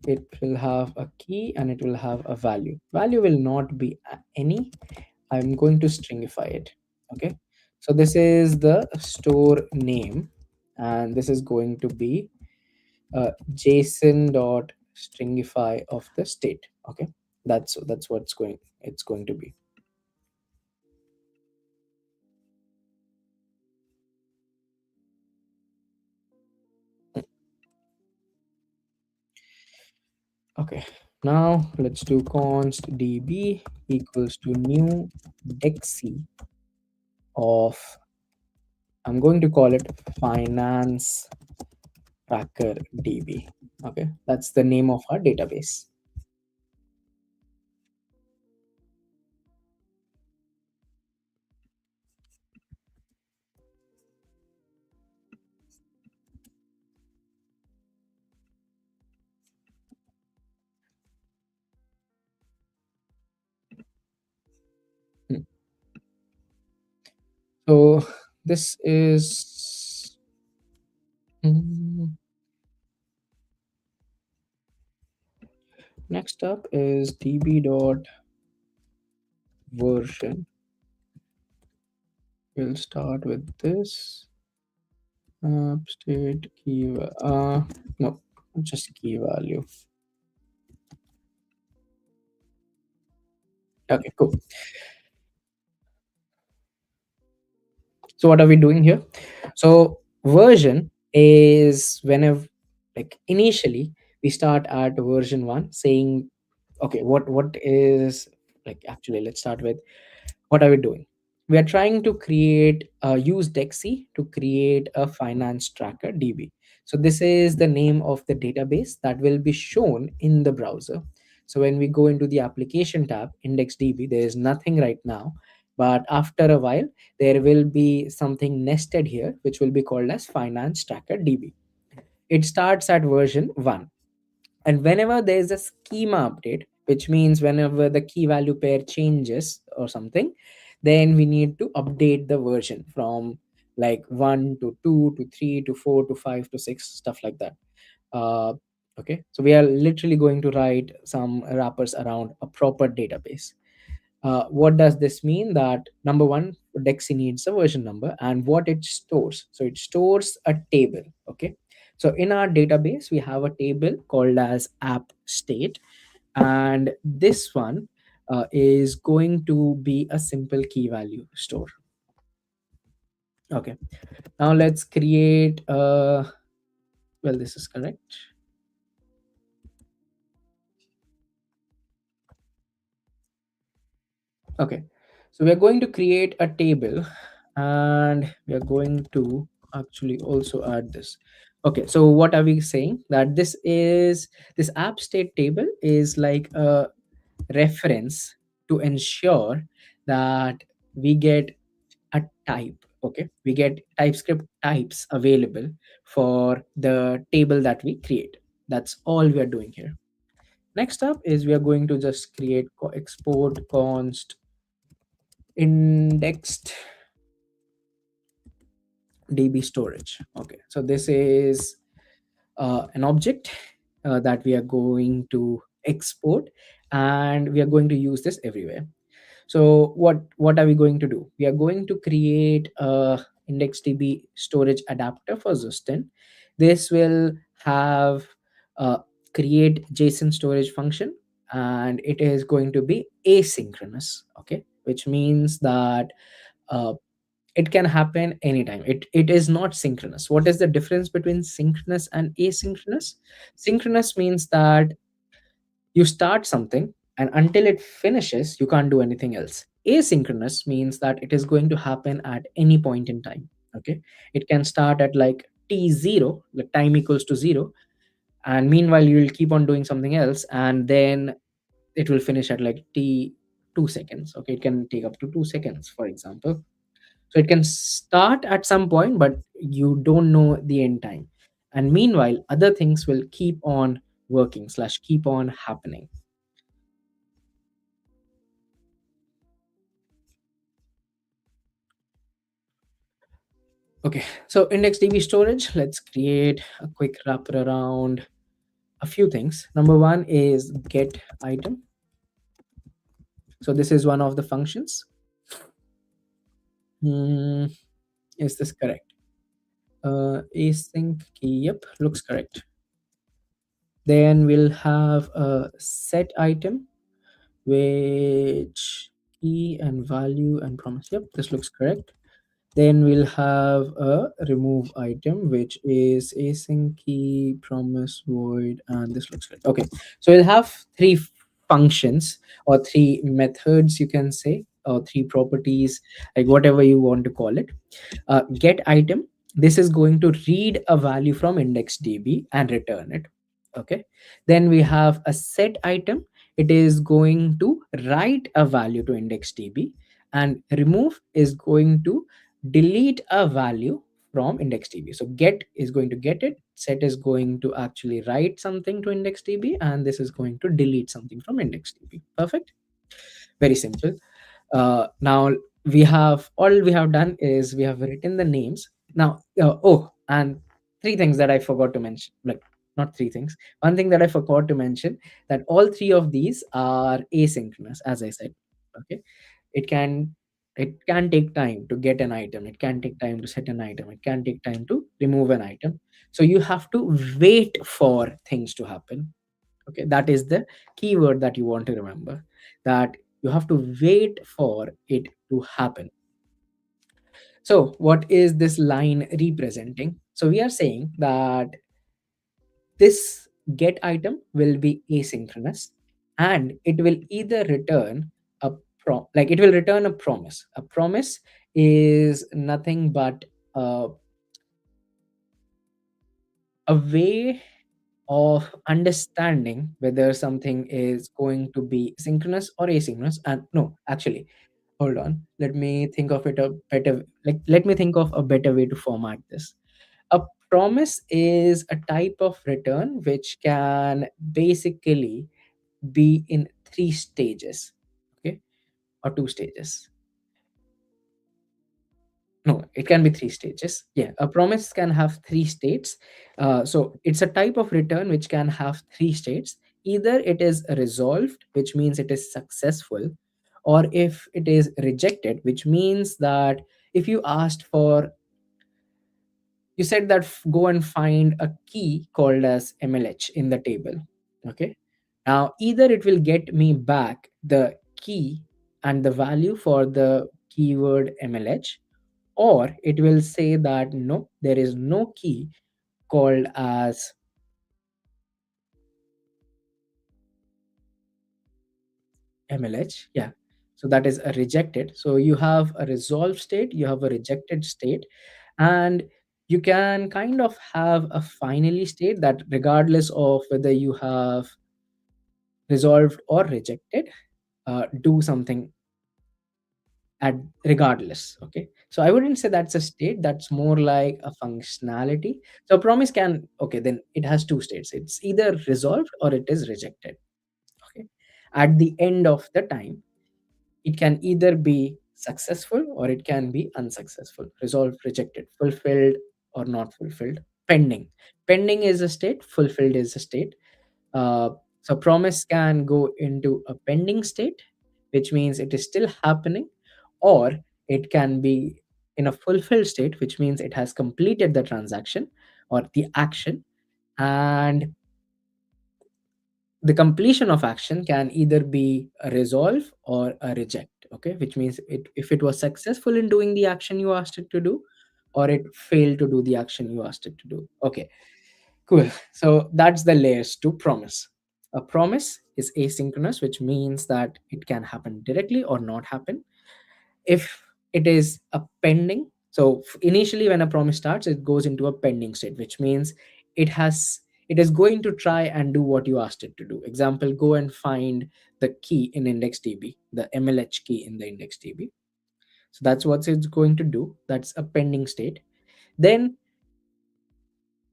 It will have a key and it will have a value. Value will not be any. I'm going to stringify it. Okay. So this is the store name, and this is going to be JSON dot stringify of the state. Okay. That's what's going it's going to be. Okay, now let's do const db equals to new dexy of, I'm going to call it finance tracker db. Okay, that's the name of our database. So this is mm, next up is db dot version. We'll start with this state key. No, just key value. Okay, cool. So what are we doing here? So version is whenever, like initially we start at version one, saying, okay, what is, like, actually let's start with, what are we doing? We are trying to create use Dexy to create a finance tracker DB. So this is the name of the database that will be shown in the browser. So when we go into the application tab, index DB, there is nothing right now, but after a while there will be something nested here which will be called as finance tracker DB. It starts at version 1, and whenever there is a schema update, which means whenever the key value pair changes or something, then we need to update the version from like 1 to 2 to 3 to 4 to 5 to 6, stuff like that. uh, okay, so we are literally going to write some wrappers around a proper database. What does this mean? That number one, Dexy needs a version number, and what it stores. So it stores a table. Okay. So in our database, we have a table called as app state, and this one is going to be a simple key value store. Okay. Now let's create well, this is correct. Okay. So we are going to create a table, and we are going to actually also add this. Okay. So what are we saying? That this app state table is like a reference to ensure that we get a type. Okay. We get TypeScript types available for the table that we create. That's all we are doing here. Next up is we are going to just create export const indexed db storage. Okay, so this is an object that we are going to export, and we are going to use this everywhere. So what are we going to do? We are going to create a IndexedDB storage adapter for Zustin. This will have a create JSON storage function, and it is going to be asynchronous. Okay, which means that uh, it can happen anytime. It is not synchronous. What is the difference between synchronous and asynchronous? Synchronous means that you start something, and until it finishes you can't do anything else. Asynchronous means that it is going to happen at any point in time. Okay, it can start at like t0, the time equals to 0, and meanwhile you will keep on doing something else, and then it will finish at like t 2 seconds. Okay, it can take up to 2 seconds, for example. So it can start at some point, but you don't know the end time, and meanwhile other things will keep on working slash keep on happening. Okay, so IndexedDB storage, let's create a quick wrapper around a few things. Number one is get item. So this is one of the functions. Hmm, is this correct? Async key, yep, looks correct. Then we'll have a set item, which key and value and promise. Yep, this looks correct. Then we'll have a remove item, which is async key, promise, void, and this looks good. Okay, so we'll have three functions or three methods, you can say, or three properties, like whatever you want to call it. Get item. This is going to read a value from IndexedDB and return it. Okay. Then we have a set item. It is going to write a value to IndexedDB, and remove is going to delete a value from IndexedDB. So get is going to get it, set is going to actually write something to IndexedDB, and this is going to delete something from IndexedDB. Perfect. Very simple. Now we have all we have done is we have written the names now. Oh, and three things that I forgot to mention, like, not three things, one thing that I forgot to mention, that all three of these are asynchronous, as I said. Okay, it can it can take time to get an item, it can take time to set an item, it can take time to remove an item. So you have to wait for things to happen. Okay, that is the keyword that you want to remember, that you have to wait for it to happen. So what is this line representing? So we are saying that this get item will be asynchronous, and it will either return a like it will return a promise. A promise is nothing but uh, a way of understanding whether something is going to be synchronous or asynchronous. And no, actually, hold on, let me think of it a better, like, let me think of a better way to format this. A promise is a type of return which can basically be in three stages. Okay, or two stages. No, it can be three stages. Yeah, a promise can have three states. So it's a type of return which can have three states. Either it is resolved, which means it is successful, or if it is rejected, which means that if you asked for, you said that go and find a key called as MLH in the table. Okay. Now, either it will get me back the key and the value for the keyword MLH, or it will say that no, there is no key called as MLH. Yeah. So that is a rejected. So you have a resolved state, you have a rejected state, and you can kind of have a finally state that regardless of whether you have resolved or rejected, do something at regardless. Okay, so I wouldn't say that's a state, that's more like a functionality. So a promise can, okay, then it has two states, it's either resolved or it is rejected. Okay, at the end of the time, it can either be successful or it can be unsuccessful, resolved, rejected, fulfilled or not fulfilled, pending. Pending is a state, fulfilled is a state. uh, so promise can go into a pending state, which means it is still happening, or it can be in a fulfilled state, which means it has completed the transaction or the action. And the completion of action can either be a resolve or a reject. Okay, which means if it was successful in doing the action you asked it to do, or it failed to do the action you asked it to do. Okay, cool. So that's the layers to promise. A promise is asynchronous, which means that it can happen directly or not happen. If it is a pending, so initially when a promise starts, it goes into a pending state, which means it has it is going to try and do what you asked it to do. Example, go and find the key in IndexedDB, the MLH key in the IndexedDB. So that's what it's going to do. That's a pending state. Then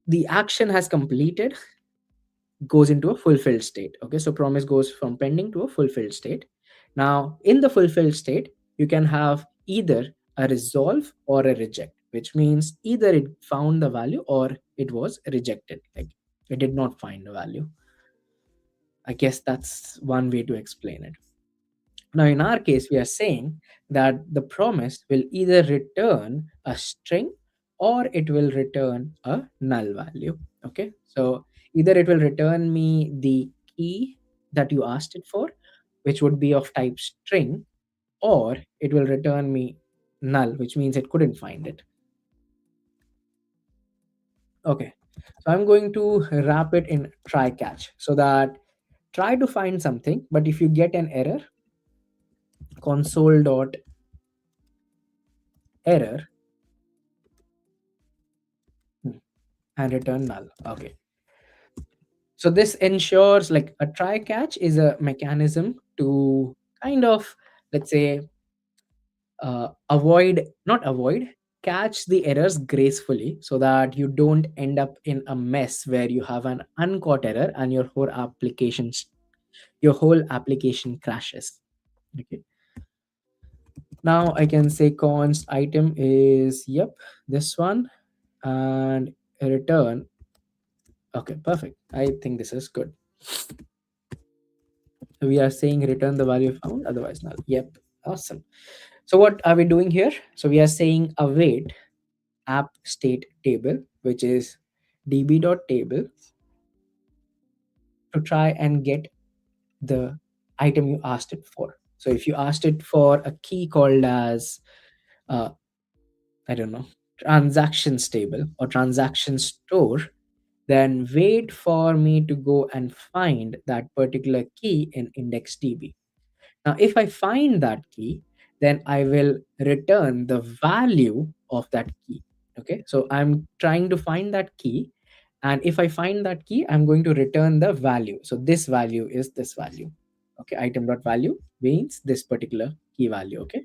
the action has completed, goes into a fulfilled state. Okay, so promise goes from pending to a fulfilled state. Now, in the fulfilled state, you can have either a resolve or a reject, which means either it found the value or it was rejected, like it did not find the value. I guess that's one way to explain it. Now, in our case, we are saying that the promise will either return a string or it will return a null value. Okay, so either it will return me the key that you asked it for, which would be of type string, or it will return me null, which means it couldn't find it. Okay, so I'm going to wrap it in try catch, so that try to find something, but if you get an error, console dot error, and return null. Okay. So this ensures, like, a try catch is a mechanism to kind of, let's say, avoid, not avoid, catch the errors gracefully, so that you don't end up in a mess where you have an uncaught error and your whole application crashes. Okay. Now I can say const item is, yep, this one, and return. Okay, perfect. I think this is good. So we are saying return the value found, otherwise null. Yep, awesome. So what are we doing here? So we are saying await app state table, which is db.table, to try and get the item you asked it for. So if you asked it for a key called as, uh, I don't know, transactions table or transaction store, then wait for me to go and find that particular key in indexdb. Now, if I find that key, then I will return the value of that key. Okay, so I'm trying to find that key. And if I find that key, I'm going to return the value. So this value is this value. Okay, item.value means this particular key value. Okay,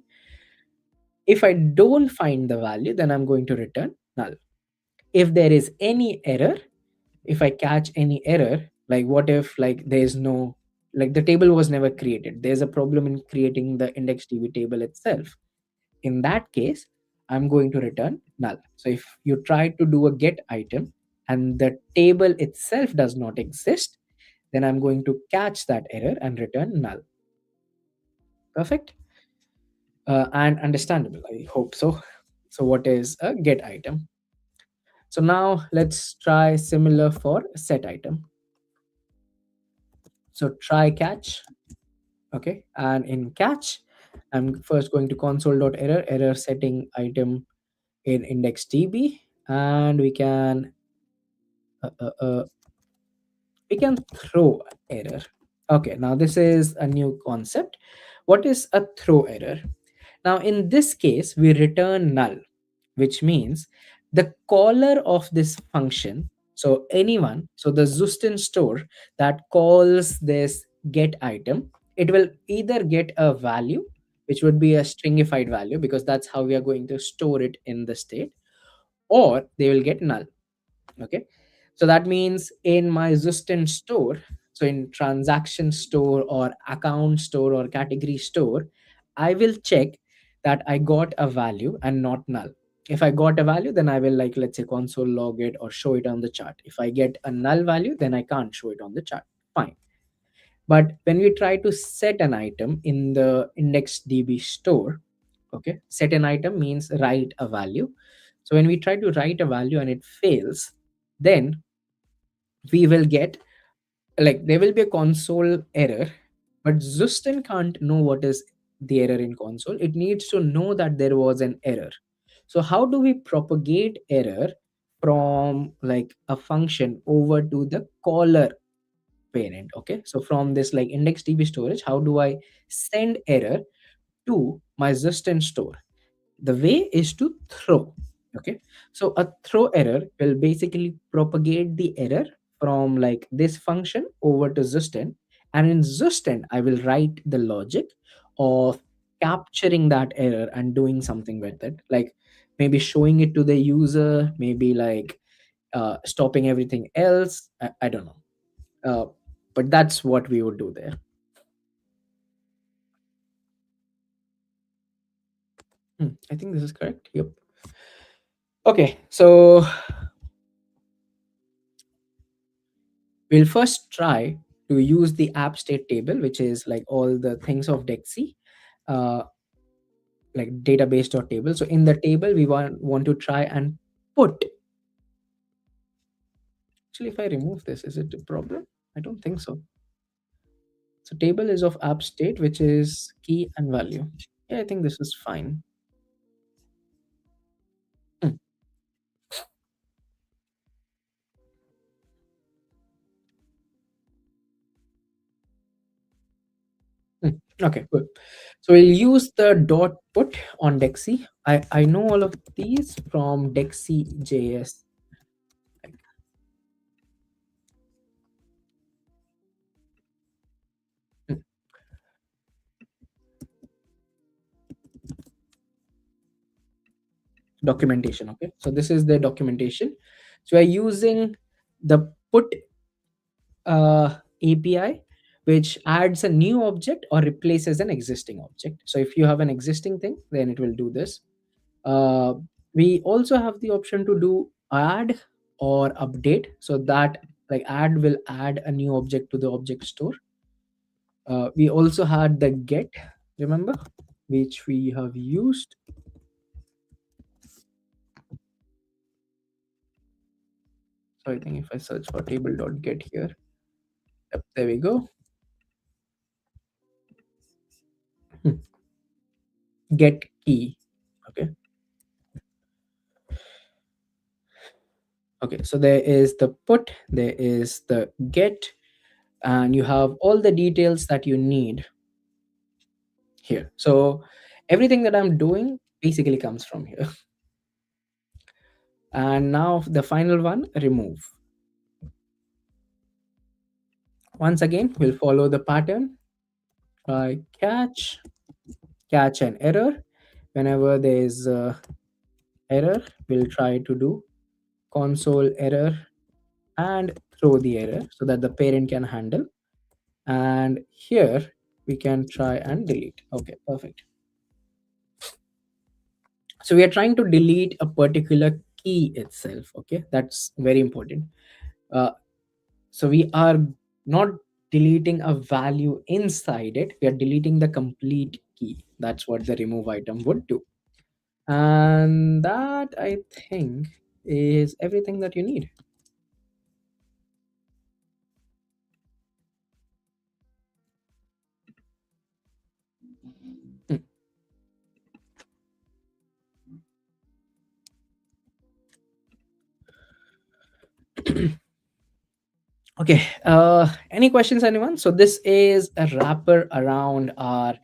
if I don't find the value, then I'm going to return null. If there is any error, if I catch any error, like what if like there's no, like the table was never created, there's a problem in creating the indexdb table itself. In that case, I'm going to return null. So if you try to do a get item and the table itself does not exist, then I'm going to catch that error and return null. Perfect. And understandable, I hope so. So what is a get item? So now let's try similar for set item. So try catch. Okay, and in catch, I'm first going to console.error error setting item in indexdb, and uh, uh, uh, we can throw error. Okay, now this is a new concept. What is a throw error? Now in this case we return null, which means the caller of this function, so anyone, so the Zustin store that calls this get item, it will either get a value, which would be a stringified value because that's how we are going to store it in the state, or they will get null. Okay, so that means in my Zustin store, so in transaction store or account store or category store, I will check that I got a value and not null. If I got a value, then I will, like, let's say console log it or show it on the chart. If I get a null value, then I can't show it on the chart. Fine. But when we try to set an item in the indexdb store, okay, set an item means write a value. So when we try to write a value and it fails, then we will get, like, there will be a console error, but Zustin can't know what is the error in console. It needs to know that there was an error. So how do we propagate error from like a function over to the caller parent? Okay, so from this like indexdb storage, how do I send error to my Zustin store? The way is to throw. Okay, so a throw error will basically propagate the error from like this function over to Zustin, and in Zustin I will write the logic of capturing that error and doing something with it, like maybe showing it to the user, maybe like stopping everything else. I don't know, but that's what we would do there. I think this is correct. Yep. Okay, so we'll first try to use the app state table, which is like all the things of Dexy, uh, like database.table. So in the table, we want to try and put. Actually, if I remove this, is it a problem? I don't think so. So table is of app state, which is key and value. Yeah, I think this is fine. Hmm, hmm. Okay, good. So we'll use the dot put on Dexy. I know all of these from Dexy JS. Hmm. Documentation. Okay, so this is the documentation. So we're using the put API which adds a new object or replaces an existing object. So if you have an existing thing, then it will do this. uh, we also have the option to do add or update, so that like add will add a new object to the object store. We also had the get, remember, which we have used. So I think if I search for table.get here, yep, there we go. Hmm, get key. Okay. Okay, so there is the put, there is the get, and you have all the details that you need here. So everything that I'm doing basically comes from here. And now the final one, remove. Once again, we'll follow the pattern. Catch, catch an error. Whenever there is a error, we'll try to do console error and throw the error so that the parent can handle. And here we can try and delete. Okay, perfect. So we are trying to delete a particular key itself. Okay, that's very important. uh, so we are not deleting a value inside it, we are deleting the complete key. That's what the remove item would do. And that, I think, is everything that you need. Hmm. Okay, any questions, anyone? So this is a wrapper around our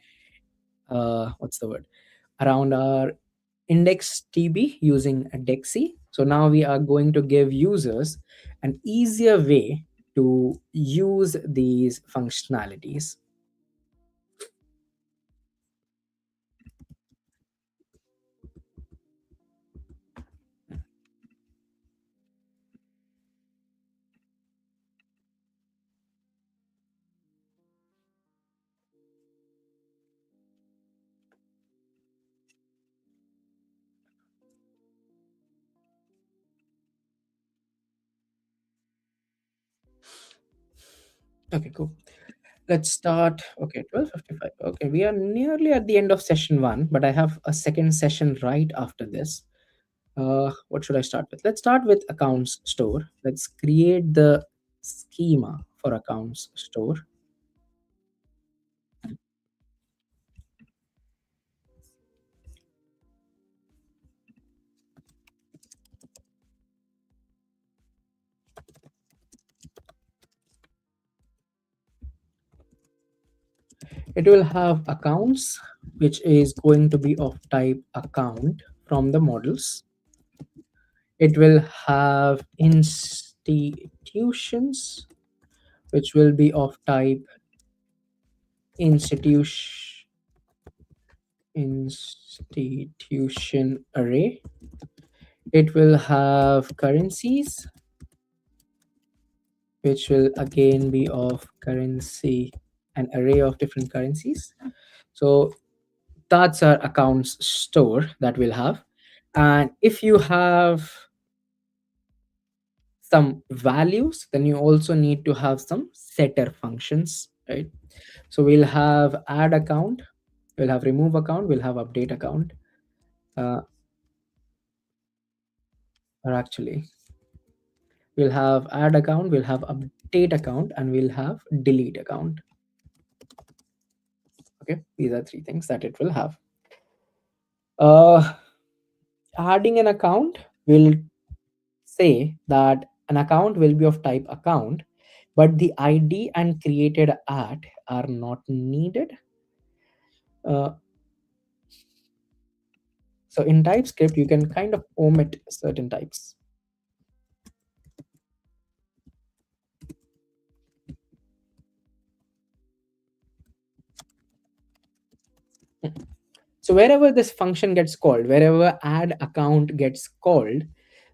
what's the word, around our index tb using a dexy. So now we are going to give users an easier way to use these functionalities. Okay, cool. Let's start. Okay, 12:55. Okay, we are nearly at the end of session 1, but I have a second session right after this. What should I start with? Let's start with accounts store. Let's create the schema for accounts store. It will have accounts, which is going to be of type account from the models. It will have institutions, which will be of type institution institution array. It will have currencies, which will again be of currency, an array of different currencies. So that's our accounts store that we'll have. And if you have some values, then you also need to have some setter functions, right? So we'll have add account, we'll have remove account, we'll have update account, uh, or actually we'll have add account, we'll have update account, and we'll have delete account. Okay, these are three things that it will have. uh, Adding an account will say that an account will be of type account, but the id and created at are not needed. uh, so in TypeScript you can kind of omit certain types. So wherever this function gets called, wherever add account gets called,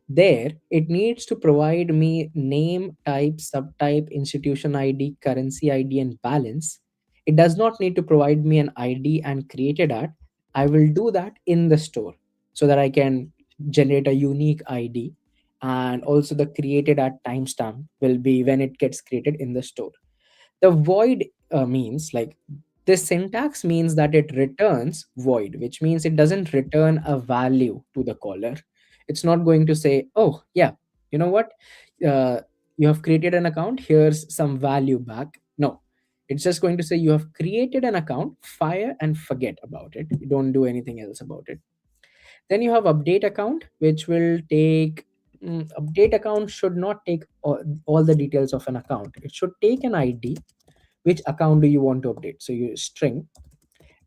There, it needs to provide me name, type, subtype, institution ID, currency ID, and balance. It does not need to provide me an ID and created at. I will do that in the store so that I can generate a unique ID. And also, the created at timestamp will be when it gets created in the store. The void means like this syntax means that it returns void, which means it doesn't return a value to the caller. It's not going to say, oh yeah, you know what, uh, you have created an account, here's some value back. No, it's just going to say you have created an account, fire and forget about it. You don't do anything else about it. Then you have update account, which will take update account should not take all the details of an account. It should take an ID, which account do you want to update, so you string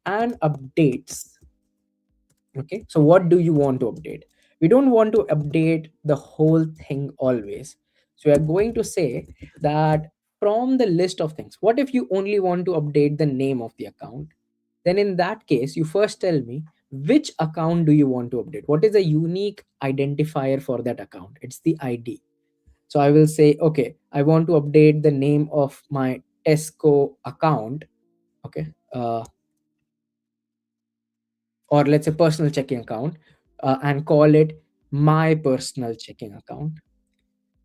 and updates. Okay, so what do you want to update? We don't want to update the whole thing always, so we are going to say that from the list of things. What if you only want to update the name of the account? Then in that case, you first tell me which account do you want to update, what is a unique identifier for that account. It's the ID. So I will say, okay, I want to update the name of my Tesco account. Okay, or let's say personal checking account, and call it my personal checking account.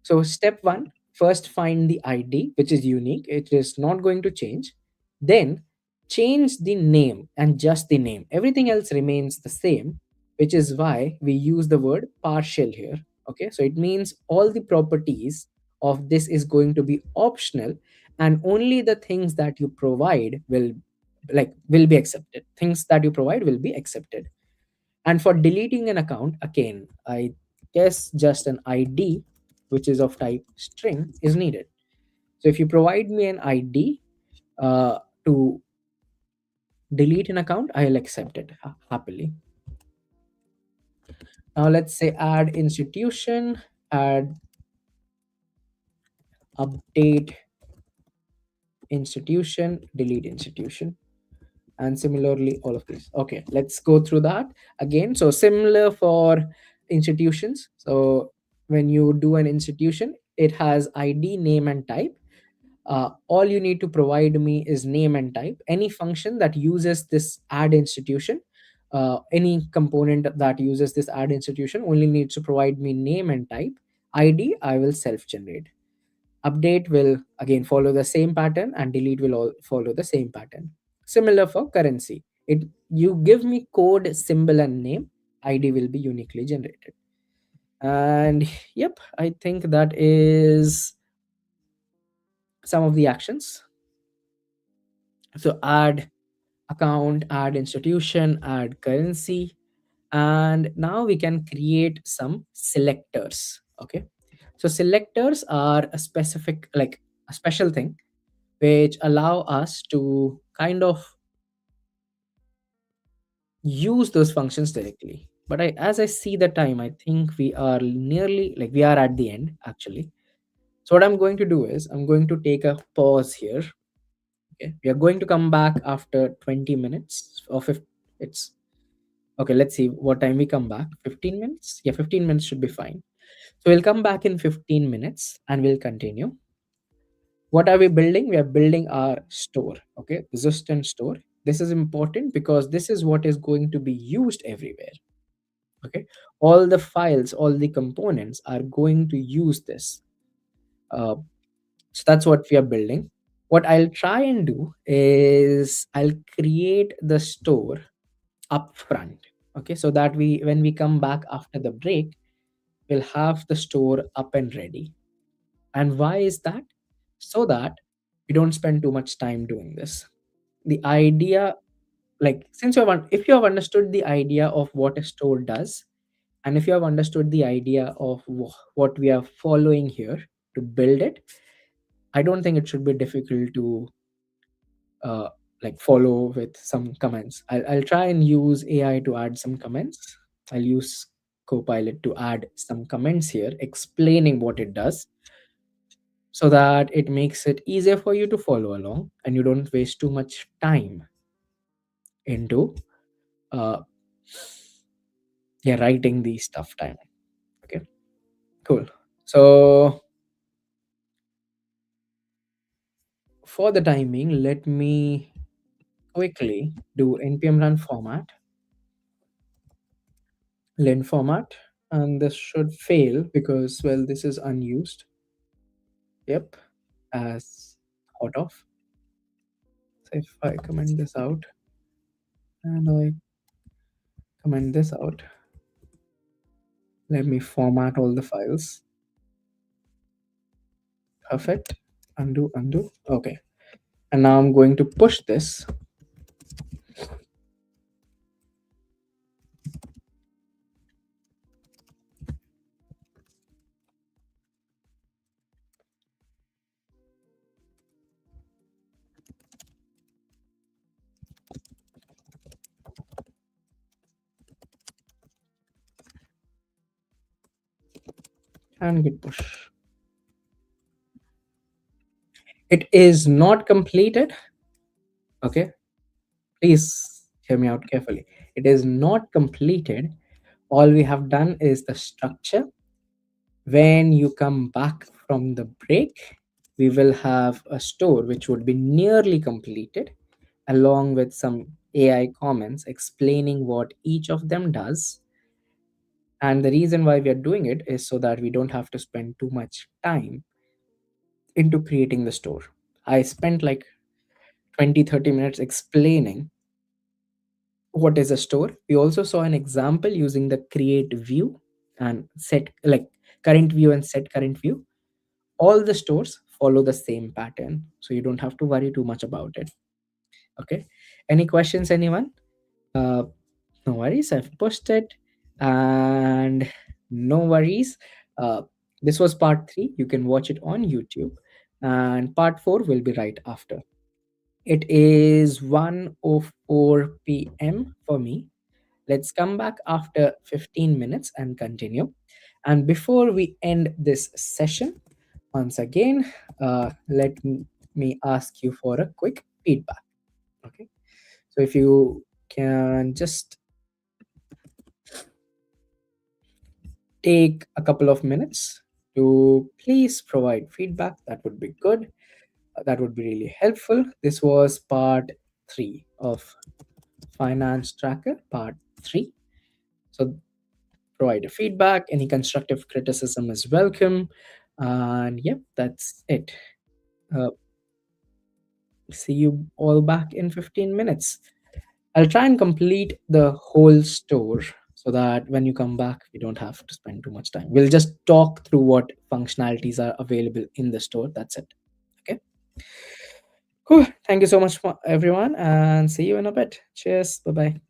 So step one, first find the ID, which is unique. It is not going to change. Then change the name and just the name. Everything else remains the same, which is why we use the word partial here. Okay, so it means all the properties of this is going to be optional, and only the things that you provide will be accepted. Things that you provide will be accepted. And for deleting an account, again, I guess just an ID, which is of type string, is needed. So if you provide me an ID to delete an account, I'll accept it happily. Now let's say add institution, add update institution, delete institution, and similarly all of these. Okay, let's go through that again. So similar for institutions. So when you do an institution, it has ID, name, and type. All you need to provide me is name and type. Any function that uses this add institution, any component that uses this add institution only needs to provide me name and type. ID I will self generate. Update will again follow the same pattern, and delete will all follow the same pattern. Similar for currency. It You give me code, symbol, and name, ID will be uniquely generated. And yep, I think that is some of the actions. So add account, add institution, add currency, and now we can create some selectors. Okay, so selectors are a specific, like a special thing which allow us to kind of use those functions directly. But as I see the time, I think we are nearly, like we are at the end actually. So what I'm going to do is I'm going to take a pause here. Okay, we are going to come back after 20 minutes or 50. It's okay. Let's see what time we come back. 15 minutes. Yeah, 15 minutes should be fine. So we'll come back in 15 minutes and we'll continue. What are we building? We are building our store. Okay, resistant store. This is important because this is what is going to be used everywhere. Okay, all the files, all the components are going to use this. uh, so that's what we are building. What I'll try and do is I'll create the store up front. Okay, so that we when we come back after the break, we'll have the store up and ready. And why is that? So that we don't spend too much time doing this. The idea, like since if you have understood the idea of what a store does, and if you have understood the idea of what we are following here to build it, I don't think it should be difficult to uh, like follow with some comments. I'll try and use AI to add some comments. I'll use Copilot to add some comments here explaining what it does, so that it makes it easier for you to follow along and you don't waste too much time into uh, yeah, writing the stuff time. Okay. Cool. So for the time being, let me quickly do npm run format, len format, and this should fail because, well, this is unused. Yep, as hot off. So if I comment this out and I comment this out, let me format all the files. Perfect. Undo, undo. Okay. And now I'm going to push this and git push. It is not completed. Okay. Please hear me out carefully. It is not completed. All we have done is the structure. When you come back from the break, we will have a store which would be nearly completed, along with some AI comments explaining what each of them does. And the reason why we are doing it is so that we don't have to spend too much time into creating the store. I spent like 20-30 minutes explaining what is a store. We also saw an example using the create view and set, like current view and set current view. All the stores follow the same pattern, so you don't have to worry too much about it. Okay. Any questions, anyone? uh, no worries, I've pushed it. And no worries, uh, this was part 3. You can watch it on YouTube, and part 4 will be right after. It is 1:04 p.m. for me. Let's come back after 15 minutes and continue. And before we end this session, once again, let me ask you for a quick feedback. Okay. So if you can just take a couple of minutes to please provide feedback, that would be good. That would be really helpful. This was part 3 of Finance Tracker, part 3. So provide a feedback. Any constructive criticism is welcome. And yep, that's it. Uh, See you all back in 15 minutes. I'll try and complete the whole store so that when you come back, we don't have to spend too much time. We'll just talk through what functionalities are available in the store. That's it. Okay. Cool. Thank you so much, everyone, and see you in a bit. Cheers. Bye bye.